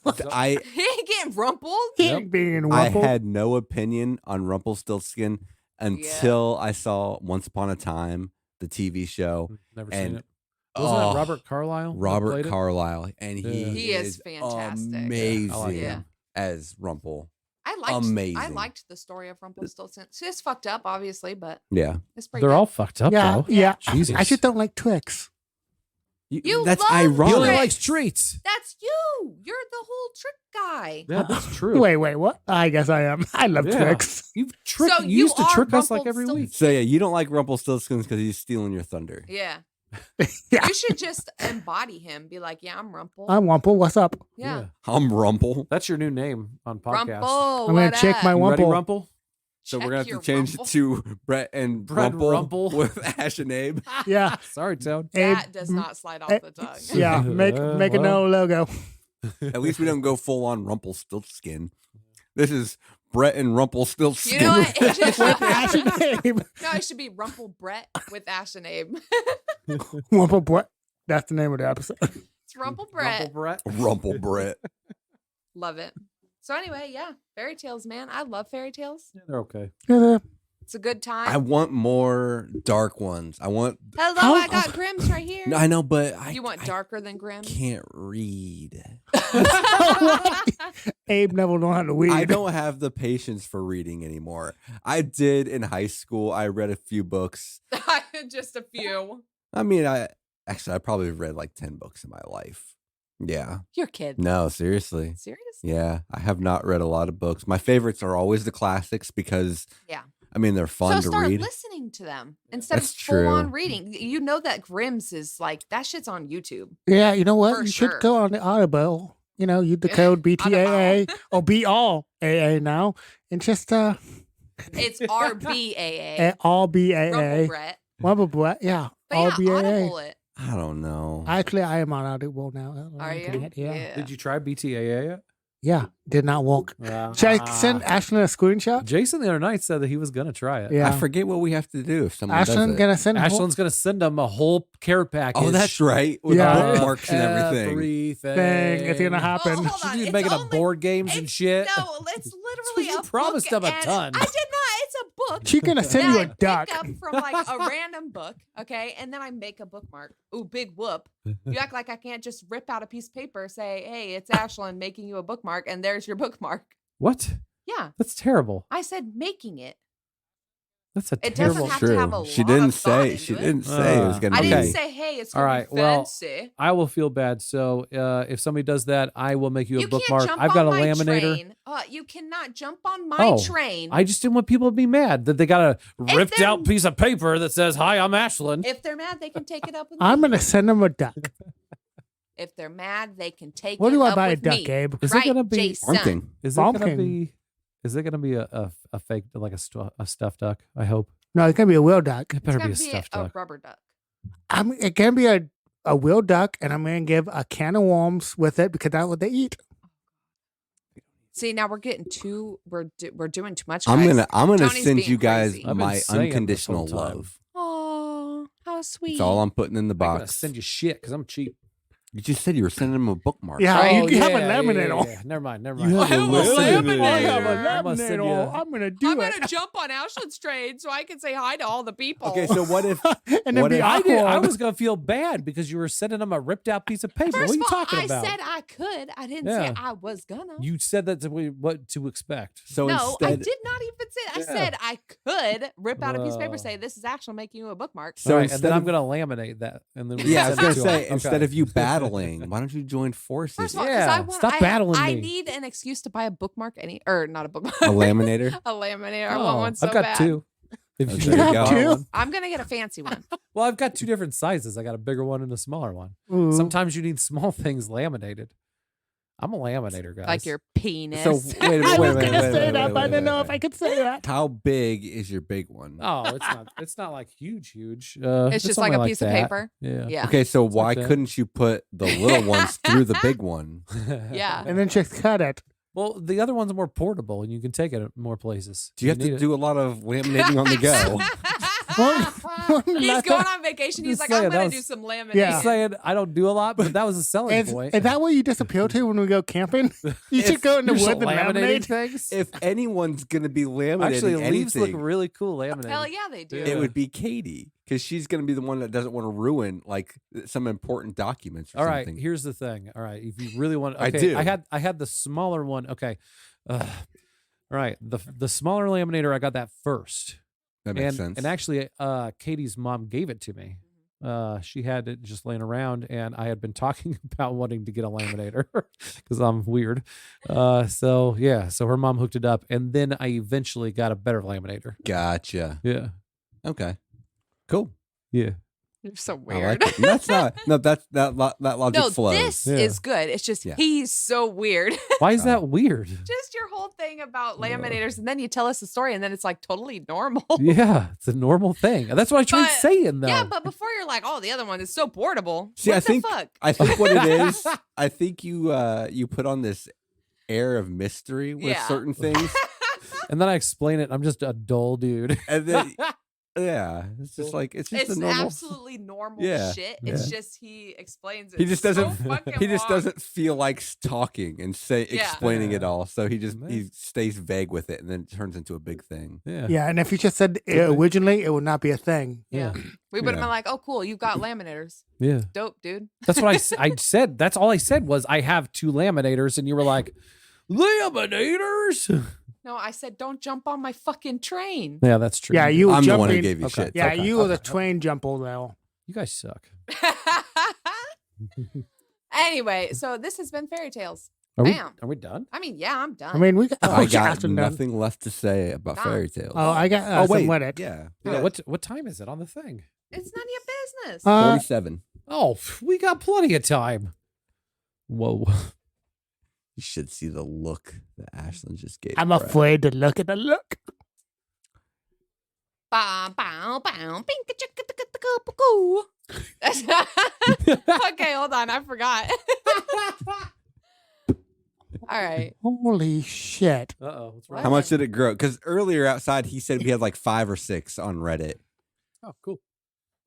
Twix. I He ain't getting rumpled. He ain't being I rumpled. had no opinion on Rumpelstiltskin until I saw Once Upon a Time, the TV show. Never And- seen it. Wasn't Oh, that Robert Carlyle? that Robert played it? Carlyle, and Yeah. He is fantastic. amazing I like him. as Rumple. I liked Amazing. the story of Rumpelstiltskin. It's fucked up, obviously, but Yeah, it's pretty They're good. all fucked up, Yeah, though. yeah. Jesus. I just don't like Twix. You that's love He ironic. only Twix. likes treats. That's you. You're the whole trick guy. Yeah, that's true. Wait, what? I guess I am. I love Yeah. Twix. You So you you used to are trick us like every week. Rumpelstiltskin. So yeah, you don't like Rumpelstiltskin because he's stealing your thunder. Yeah. Yeah. You should just embody him. Be like, yeah, I'm Rumple. I'm Wumple. What's up? yeah. I'm Rumple. That's your new name on podcast. Rumple. I'm gonna what check up? my You ready, Wumple. Rumple? So Check we're gonna have your to change Rumple. it to Brett and Brett and Rumple, Rumple. with Ash and Abe. Yeah. Sorry, Toad. That Abe, does not slide off eh, the tongue. Yeah. Make Well. another logo. At least we don't go full on Rumpelstiltskin. This is Brett and Rumpelstiltskin. You know what? It just With Ash and Abe. no, it should be Rumple Brett with Ash and Abe. Wumple Brett. That's the name of the episode. It's Rumple Brett. Rumple Brett. Rumple Brett. Love it. So anyway, yeah, fairy tales, man. I love fairy tales. Yeah, they're okay. Yeah. It's a good time. I want more dark ones. I want. Hello, How- I got Grimm's right here. No, I know, but I you want darker than Grimm? can't read. Abe never know how to read. I don't have the patience for reading anymore. I did in high school. I read a few books. Just a few. I mean, I probably read like 10 books in my life. Yeah. You're a kid. No, seriously. Serious? Yeah, I have not read a lot of books. My favorites are always the classics because, Yeah. I mean, they're fun So to start read. listening to them instead That's of full on true. reading. You know that Grimm's is like that shit's on YouTube. Yeah, you know what? For You sure. should go on the Audible. You know, use the code BTAA or be all AA now, and just It's RBAA. all Rumple BAA. Brett. Wumble Brett. Yeah, But all yeah, BAA. Audible it. I don't know. Actually, I am on Audible now. Are you? Yeah. Did you try BTAA yet? Yeah, did not work. Yeah. Should I send Ashton a screenshot? Jason the other night said that he was going to try it. Yeah. I forget what we have to do if someone does Ashton it. gonna send Ashland's going to send him a whole care package. Oh, that's right. With Yeah. bookmarks and everything. Everything. Thing. It's gonna happen. Oh, hold on. She's It's making up only- board games and It's- shit. No, it's literally you a promised book them a and- ton. I did not. It's a book. She's gonna send you a that duck. I pick up from like a random book, okay, and then I make a bookmark. Ooh, big whoop! You act like I can't just rip out a piece of paper, say, "Hey, it's Ashlyn making you a bookmark," and there's your bookmark. What? Yeah, That's terrible. I said making it. That's a It doesn't terrible. have to have a She lot didn't of thought say. into She it. didn't say it was gonna I be. didn't say, "Hey, it's All gonna right, be well, fancy." I will feel bad. So if somebody does that, I will make you a You bookmark. can't jump I've got a on my laminator. train. You cannot jump on my Oh, train. I just didn't want people to be mad that they got a If ripped they're- out piece of paper that says, "Hi, I'm Ashland." If they're mad, they can take it up with I'm me. gonna send them a duck. If they're mad, they can take What it do I up buy a with duck, me. Abe? Is right, it gonna be Jason? Something. Is it gonna Pumpkin. be? Is it gonna be a fake like a stuffed duck? I hope No, it's gonna be a real duck. it It's better gonna be a stuffed duck. rubber duck. It can be a real duck, and I'm gonna give a can of worms with it because that's what they eat. See, now we're getting too. We're doing too much. I'm guys. gonna Tony's send being you guys crazy. I've been my saying it this unconditional whole time. love. Oh, how sweet! That's all I'm putting in the I'm gonna box. send you shit because I'm cheap. You just said you were sending him a bookmark. Yeah, you can have a yeah, laminator. yeah. Never mind. Never You mind. have a I'm gonna send you- laminator. I have a I'm gonna send you- laminator. I'm gonna do I'm it. gonna jump on Ashland's train so I can say hi to all the people. Okay, so what if? and then what be if- I awkward. was gonna feel bad because you were sending them a ripped out piece of paper. First what are you of all, talking I about? said I could. I didn't Yeah. say I was gonna. You said that to what to expect. So No, I instead, did not even say. I Yeah. said I could rip out a piece of paper, Oh. say this is actually making you a bookmark. So All right, and instead then I'm of- gonna laminate that, and then we yeah, I was send it gonna to say 'em. instead Okay. of you battling, why don't you join forces? First of all, Yeah, because I want, stop battling I me. need an excuse to buy a bookmark. Not a bookmark. A laminator. a laminator. I Oh, want one so I've got bad. two. If Oh, you there you want go. Two? one. I'm gonna get a fancy one. Well, I've got two different sizes. I got a bigger one and a smaller one. Ooh. Sometimes you need small things laminated. I'm a laminator, guys. Like your penis. So wait a minute. I was wait, gonna wait, say wait, that, wait, but I wait, didn't know wait, if I could say that. How big is your big one? Oh, it's not like huge. It's just like only a piece of that. paper. Yeah. Yeah. Okay, so It's why like that. couldn't you put the little ones through the big one? Yeah. And then just cut it. Well, the other one's more portable, and you can take it at more places. Do you have to need do a lot of laminating on the go? He's going on vacation. He's Just like, I'm saying, that going to do was- some laminating. Yeah. Just saying, I don't do a lot, but that was a selling point. Is that what you disappear to when we go camping? You should If go in the You're woods and laminating laminate. things. If anyone's gonna be laminating Actually, leaves look anything, really cool laminated. Hell yeah, they do. it would be Katie because she's gonna be the one that doesn't want to ruin like some important documents. Or All right, something. here's the thing. All right, if you really want, I okay, do. I had the smaller one. Okay, all right, the smaller laminator. I got that first. That makes sense. And actually, Katie's mom gave it to me. She had it just laying around, and I had been talking about wanting to get a laminator because I'm weird. So her mom hooked it up, and then I eventually got a better laminator. Gotcha. Yeah, Okay. Cool. yeah. You're so I weird. like it. That's not. No, that logic No, flows. this Yeah. is good. It's just Yeah. he's so weird. Why is that weird? Just your whole thing about laminators, and then you tell us the story, and then it's like totally normal. Yeah, it's a normal thing. That's what I tried But- saying, though. Yeah, but before you're like, oh, the other one is so portable. See, what I the think fuck? I think what it is. I think you put on this air of mystery with Yeah. certain things, And then I explain it. I'm just a dull dude. and then yeah, it's just like it's just It's a normal. absolutely normal Yeah, shit. It's just he explains it. He just so doesn't. fucking He just long. doesn't feel like talking and explaining it Yeah. all. So he Man. stays vague with it, and then it turns into a big thing. Yeah. Yeah, and if you just said it originally, it would not be a thing. Yeah. We would have Yeah. been like, oh, cool, you've got laminators. Yeah. Dope, dude. That's what I said. That's all I said was I have 2 laminators, and you were like, laminators? No, I said, don't jump on my fucking train. Yeah, that's true. Yeah, you were I'm the one who jumping. gave you Okay. shit. Yeah, Okay. you were the train jumper though. You guys suck. Anyway, so this has been Fairy Tales. Are we, Bam. are we done? I mean, yeah, I'm done. I mean, we got. I got Justin done. nothing left to say about Nah. fairy tales. Oh, I got Oh, some wait. Reddit. Yeah. Yeah, what time is it on the thing? it's none of your business. 47. Oh, we got plenty of time. Whoa. You should see the look that Ashlyn just gave. I'm Brett. afraid to look at the look. Bow, bow, bow, pinka-chicka-ticka-ticka-poo. Okay, hold on. I forgot. All right. Holy shit! Uh-oh. What's wrong? How much did it grow? Because earlier outside he said we had like 5 or 6 on Reddit. Oh, cool.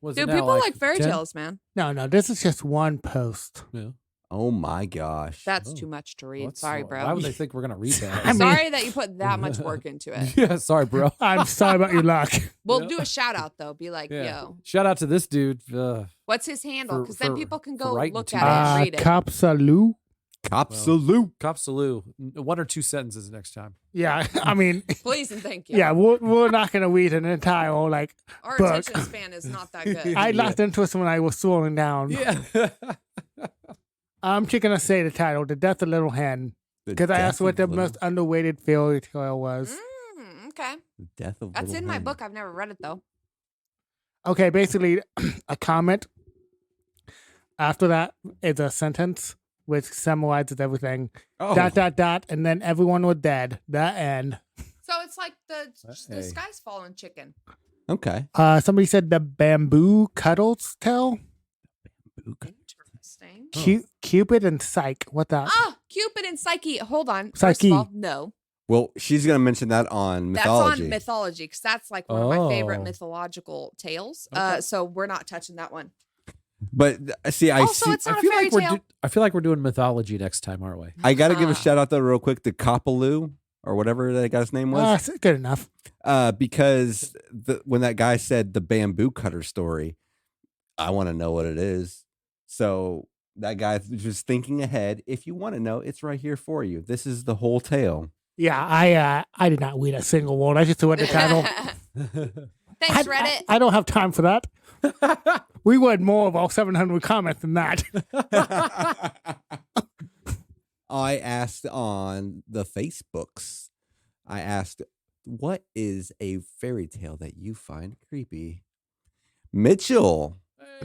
Was it Dude, now people like fairy 10? tales, man. No, this is just one post. Yeah. Oh my gosh. That's Oh. too much to Well, read. that's Sorry, not- bro. Why would they think we're going to read that? I mean- Sorry that you put that much work into it. Yeah, sorry, bro. I'm sorry about your luck. We'll Yeah. do a shout out though. Be like, Yeah. yo, Shout out to this dude. what's his handle? For- Because then for- people can for go writing look too at it and read it. Copsaloo. Copsaloo. Cop Salute. 1 or 2 sentences next time. Yeah, I mean, Please and thank you. yeah, we're not gonna read an entire like. Our book. attention span is not that good. I lost interest when I was scrolling down. Yeah. I'm just gonna say the title, "The Death of Little Hen," The because I death asked what of the little- most underrated fairy tale was. Okay. the death of That's little in my hen. book. I've never read it though. Okay, basically, a comment after that is a sentence which summarizes everything. Oh, Dot, and then everyone was dead. The end. So it's like the Hey. sky's falling chicken. okay. Somebody said the bamboo cuddles tell. Interesting. Cupid and Psyche. What the? Ah, Cupid and Psyche. Hold on. First Psyche. of all, no. Well, she's gonna mention that on mythology. That's on mythology because that's like one of my favorite Oh. mythological tales. Okay. So we're not touching that one. But see, I Also, see. it's not I a feel fairy like we're tale. I feel like we're doing mythology next time, aren't we? I got to give a Ah. shout out though, real quick, to Copaloo or whatever that guy's name was. It's good enough. Because when that guy said the bamboo cutter story, I want to know what it is. So that guy was just thinking ahead. If you want to know, it's right here for you. This is the whole tale. Yeah, I did not read a single word. I just read the title. Thanks, Reddit. I don't have time for that. We read more of all 700 comments than that. I asked on the Facebooks, I asked, what is a fairy tale that you find creepy? Mitchell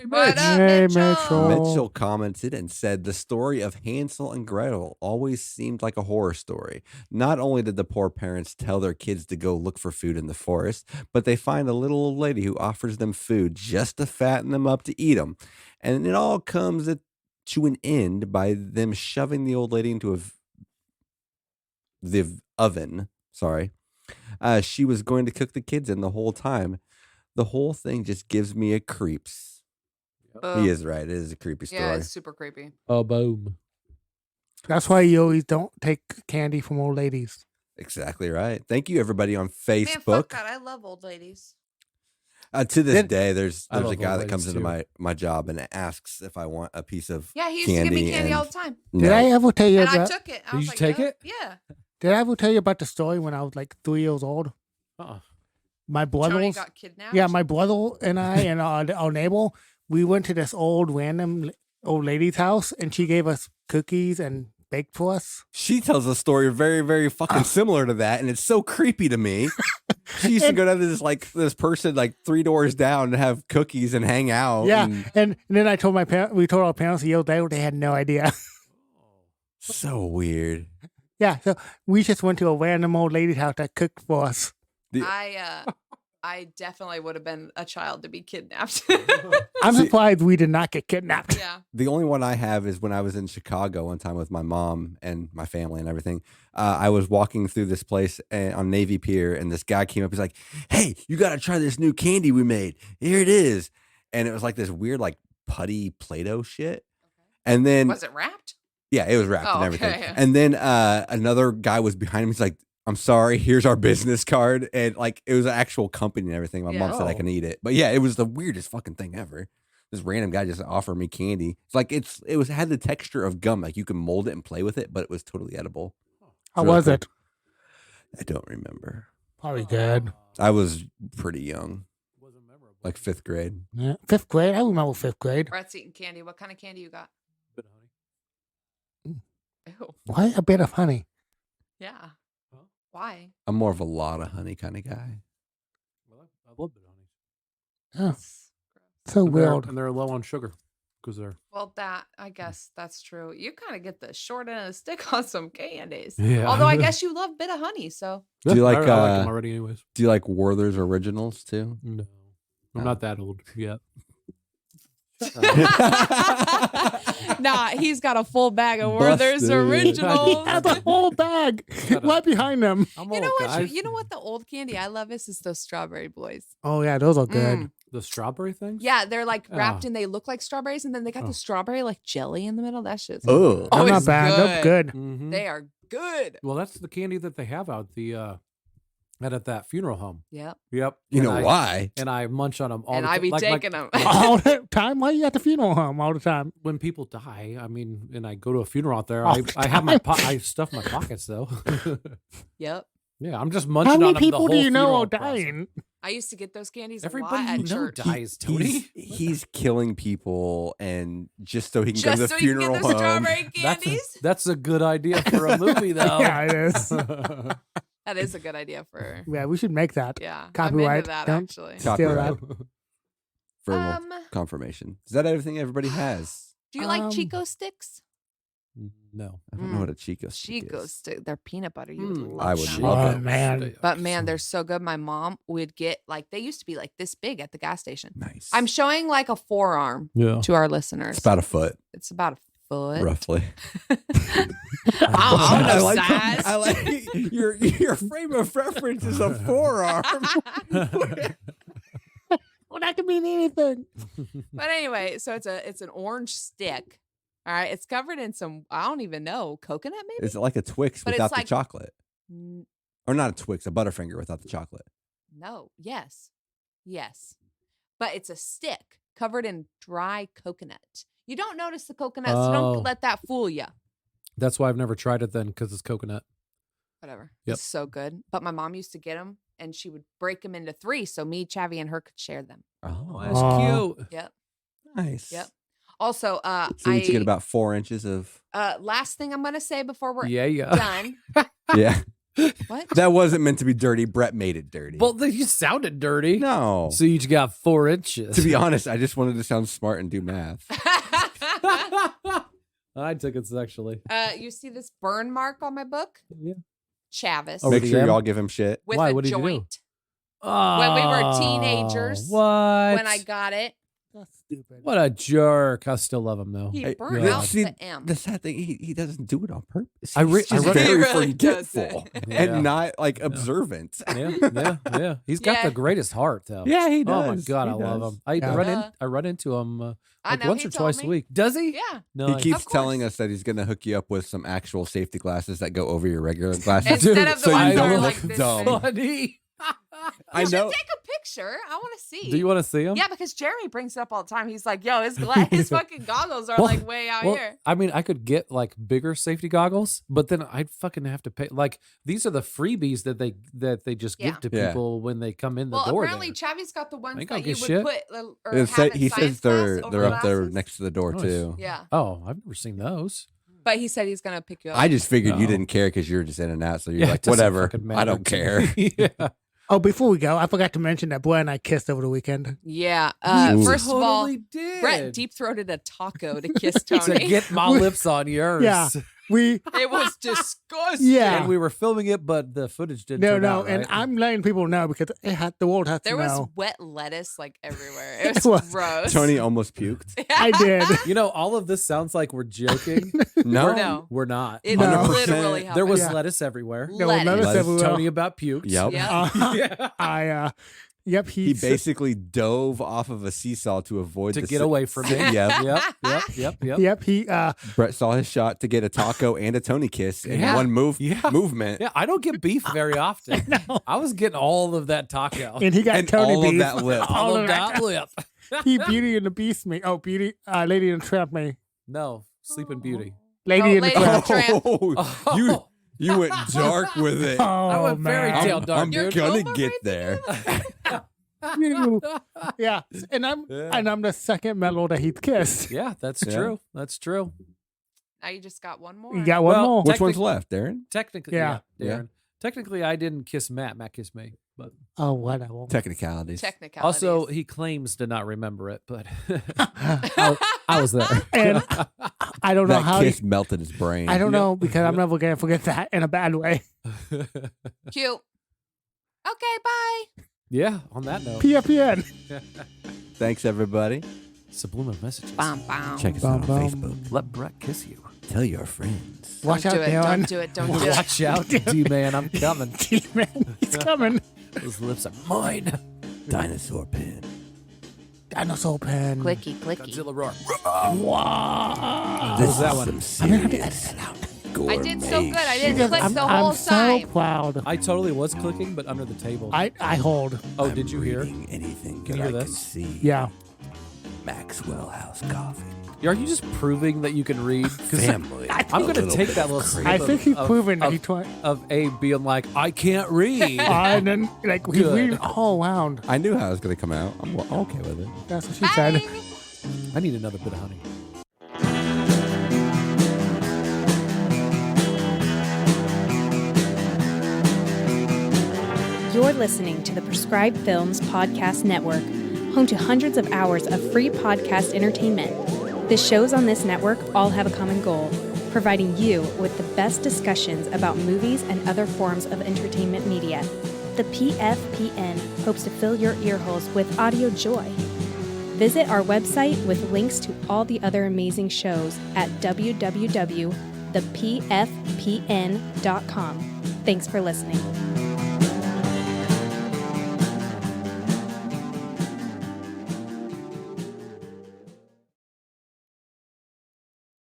What up, Hey, Mitchell? Mitchell. Mitchell commented and said the story of Hansel and Gretel always seemed like a horror story. Not only did the poor parents tell their kids to go look for food in the forest, but they find a little old lady who offers them food just to fatten them up to eat them. And it all comes to an end by them shoving the old lady into the oven. Sorry. She was going to cook the kids in the whole time. The whole thing just gives me a creeps. He is right. It is a creepy story. Yeah, it's super creepy. Oh, boom. That's why you always don't take candy from old ladies. Exactly right. Thank you, everybody on Man, fuck Facebook. that. I love old ladies. To this Did- day, there's I a love guy old that comes ladies, into too. my job and asks if I want a piece of Yeah, he used to give me candy and all the time. Did no. I ever tell you And I about? took it. I Did was you like, take "Yup." it? Yeah. Did I ever tell you about the story when I was like 3 years old? My Tony brothers. got kidnapped. Yeah, my brother and I and our neighbor, we went to this random old lady's house, and she gave us cookies and baked for us. She tells a story very, very fucking similar to that, and it's so creepy to me. She used to go down to this person like 3 doors down to have cookies and hang out. Yeah, and and then I told we told our parents the other day, they had no idea. so weird. Yeah, so we just went to a random old lady's house that cooked for us. I definitely would have been a child to be kidnapped. I'm See- surprised we did not get kidnapped. Yeah. The only one I have is when I was in Chicago one time with my mom and my family and everything. I was walking through this place on Navy Pier, and this guy came up. He's like, "Hey, you got to try this new candy we made. Here it is." And it was like this weird, like putty Play-Doh shit. And then, Was it wrapped? yeah, it was wrapped Oh, and everything. okay. And then another guy was behind him. He's like, "I'm sorry, here's our business card." And like, it was an actual company and everything. My mom Yeah. said I can eat it. But yeah, it was the weirdest fucking thing ever. This random guy just offered me candy. It's like it had the texture of gum. Like you can mold it and play with it, but it was totally edible. How Really was cool. it? I don't remember. Probably good. I was pretty young, like 5th grade. Yeah. 5th grade? I remember 5th grade. Brett's eating candy. What kind of candy you got? Ew. Why a bit of honey? Yeah. Why? I'm more of a lot of honey kind of guy. I love bit of honey. Oh, so weird. And they're low on sugar because they're. Well, I guess that's true. You kind of get the short end of the stick on some candies. Yeah. Although I guess you love bit of honey, so. Do you like, I like them already, anyways? Do you like Werther's Originals too? No, I'm Oh. not that old yet. Nah, he's got a full bag of Werther's Busted. He Originals. has a whole bag right behind them. I'm You know old, what? guys. You know what? The old candy I love is those strawberry boys. Oh, yeah, those are good. Mm. The strawberry things? Yeah, they're like wrapped Oh. and they look like strawberries, and then they got Oh. the strawberry like jelly in the middle. That shit's Oh, They're not always bad. They're good. Mm-hmm. They are good. Well, that's the candy that they have out at that funeral home. Yep. Yep. you And know I- why? And I munch on them all And the I time. be Like taking them. All the time? Why are you at the funeral home all the time? when people die, I mean, and I go to a funeral out there, All I, the I have my time. I stuff my pockets though. Yep. Yeah, I'm just munching How on many them people the do whole you know funeral are process. dying? I used to get those candies Everybody a lot at you know church. dies, Tony. He's killing people, and just so he can go to Just the so you can funeral get the home. strawberry That's candies. that's a good idea for a movie, though. Yeah, it is. That is a good idea for. Yeah, we should make that. Yeah. Copyright. I'm into that Don't- actually. Steal Copyright. that. Verbal confirmation. Is that everything everybody has? Do you like Um, Chico sticks? No. I don't know what a Chico stick Chico is. stick. They're peanut butter. You would Mm. love I would them. love Oh, it. man. But man, they're so good. My mom would get like they used to be like this big at the gas station. Nice. I'm showing like a forearm Yeah. to our listeners. It's about a foot, It's about a foot. roughly. I don't know like, size. I like your frame of reference is a forearm. Well, that could mean anything. But anyway, so it's an orange stick. All right, it's covered in some I don't even know coconut maybe. Is it like a Twix But it's without the like- chocolate? N- Or not a Twix, a Butterfinger without the chocolate? No, yes, but it's a stick covered in dry coconut. You don't notice the coconut, so Oh. don't let that fool you. That's why I've never tried it then, because it's coconut. Whatever. Yep. It's so good. But my mom used to get them, and she would break them into 3, so me, Chavi, and her could share them. Oh, That's Oh. cute. Yep. nice. Yep. Also, So you each get about 4 inches of. last thing I'm gonna say before we're Yeah, yeah. done. Yeah. What? That wasn't meant to be dirty. Brett made it dirty. Well, you sounded dirty. No. So you got 4 inches. To be honest, I just wanted to sound smart and do math. I took it sexually. You see this burn mark on my book? Yeah. Chavis. Oh, Make the sure M? y'all give him shit. With Why? a What did you do? joint. Oh, When we were teenagers. What? When I got it, That's stupid. What a jerk. I still love him, though. he Hey, burned yeah. out See, the M. The sad thing, he doesn't do it on purpose. He's I re- just I re- very He really forgetful doesn't. Yeah. and not like observant. Yeah. He's got Yeah. the greatest heart, though. Yeah, he Oh my does. god, He I love does. him. I Yeah. run into him I like know, once he or told twice a me. week. Does he? Yeah. No, He keeps Of telling course. us that he's going to hook you up with some actual safety glasses that go over your regular glasses. Instead of the so ones you that are don't like look this dumb. big. funny. I You should know. take a picture. I want to see. Do you want to see him? Yeah, because Jeremy brings it up all the time. He's like, "Yo, his fucking goggles are Well- like way out Well, here." I mean, I could get like bigger safety goggles, but then I'd fucking have to pay. Like these are the freebies that they just Yeah. give to Yeah. people when they come in the Well, door. apparently, there. Chavi's got the ones Ain't gonna that you get would shit. put. Or It have say- in he science says they're class over up there glasses. next to the door Nice. too. Yeah, Oh, I've never seen those. but he said he's gonna pick you up. I just figured you No. didn't care because you're just in and out. So you're Yeah, it like, doesn't whatever. fucking I matter don't to care. me. Yeah. Oh, before we go, I forgot to mention that Brett and I kissed over the weekend. Yeah. Ooh. First of all, Totally did. Brett deep throated a taco to kiss to Tony. get my lips on yours. Yeah. We It was disgusting. Yeah. And we were filming it, but the footage didn't no, turn out and right. I'm letting people know because the world has There to was know. wet lettuce like everywhere. It It was was. gross. Tony almost puked. I did. You know, all of this sounds like we're joking. No. No. We're not. It No. literally 100%. happened. There was Yeah. lettuce everywhere. There was lettuce Lettuce. everywhere. Tony about puked. Yep. Yeah. Yeah. Yep. He basically dove off of a seesaw to avoid To the get away from me. Yep. Yep. Yep. He Brett saw his shot to get a taco and a Tony kiss in Yeah. one Yeah. movement. Yeah, I don't get beef very often. I was getting all of that taco. and he got And Tony all beef. of that lip. all of that lip. He Beauty and the Beast me. Oh, Lady and the Tramp me. No, Sleeping Beauty. Lady and the Lady and Tramp. the Tramp. Oh, you went dark with it. Oh, I went fairy man. tale dark, I'm dude. gonna Goma get right there. You- yeah, and I'm the second mellow that he's kissed. Yeah, that's Yeah. true. That's true. Now you just got one more. You got one Well, more. Which one's left, Darren? Technically, Yeah. yeah, Darren. Technically, I didn't kiss Matt. Matt kissed me. But Oh, whatever. Technicalities. Technicalities. also, he claims to not remember it, but I was there. And I don't know That how. kiss melted his brain. I don't Yep. know because I'm Yep. never gonna forget that in a bad way. cute. Okay, bye. Yeah, on that note. PFPN. Thanks, everybody. Subliminal messages. Bum, bum. Check us out on Bum, bum. Facebook. Let Brett kiss you. Tell your friends. Watch out, Don't do it. Don't Darren. do it. Don't do it. Watch out, D-Man. I'm coming. Man, he's coming. Those lips are mine. Dinosaur pin. Dinosaur pen. Clicky, clicky. Godzilla roar. Wow. This was that is one? some I'm gonna have to edit serious that out. I did so good. I didn't Because click I'm, the whole I'm time. so proud. I totally was clicking, but under the table. I hold. Oh, did you hear? Anything Can that you I hear can this? see. Yeah. Maxwell House Coffee. Are you just proving that you can read? 'Cause Family. I'm going to take that little snip I think he's of, proven that of, he tried. of Abe being like, I can't read. And then, like, he's Good. reading all around. I knew how it was going to come out. I'm okay with it. That's what she said. Bye. I need another bit of honey. You're listening to the Prescribed Films Podcast Network, home to hundreds of hours of free podcast entertainment. The shows on this network all have a common goal, providing you with the best discussions about movies and other forms of entertainment media. The PFPN hopes to fill your earholes with audio joy. Visit our website with links to all the other amazing shows at www.thepfpn.com. Thanks for listening.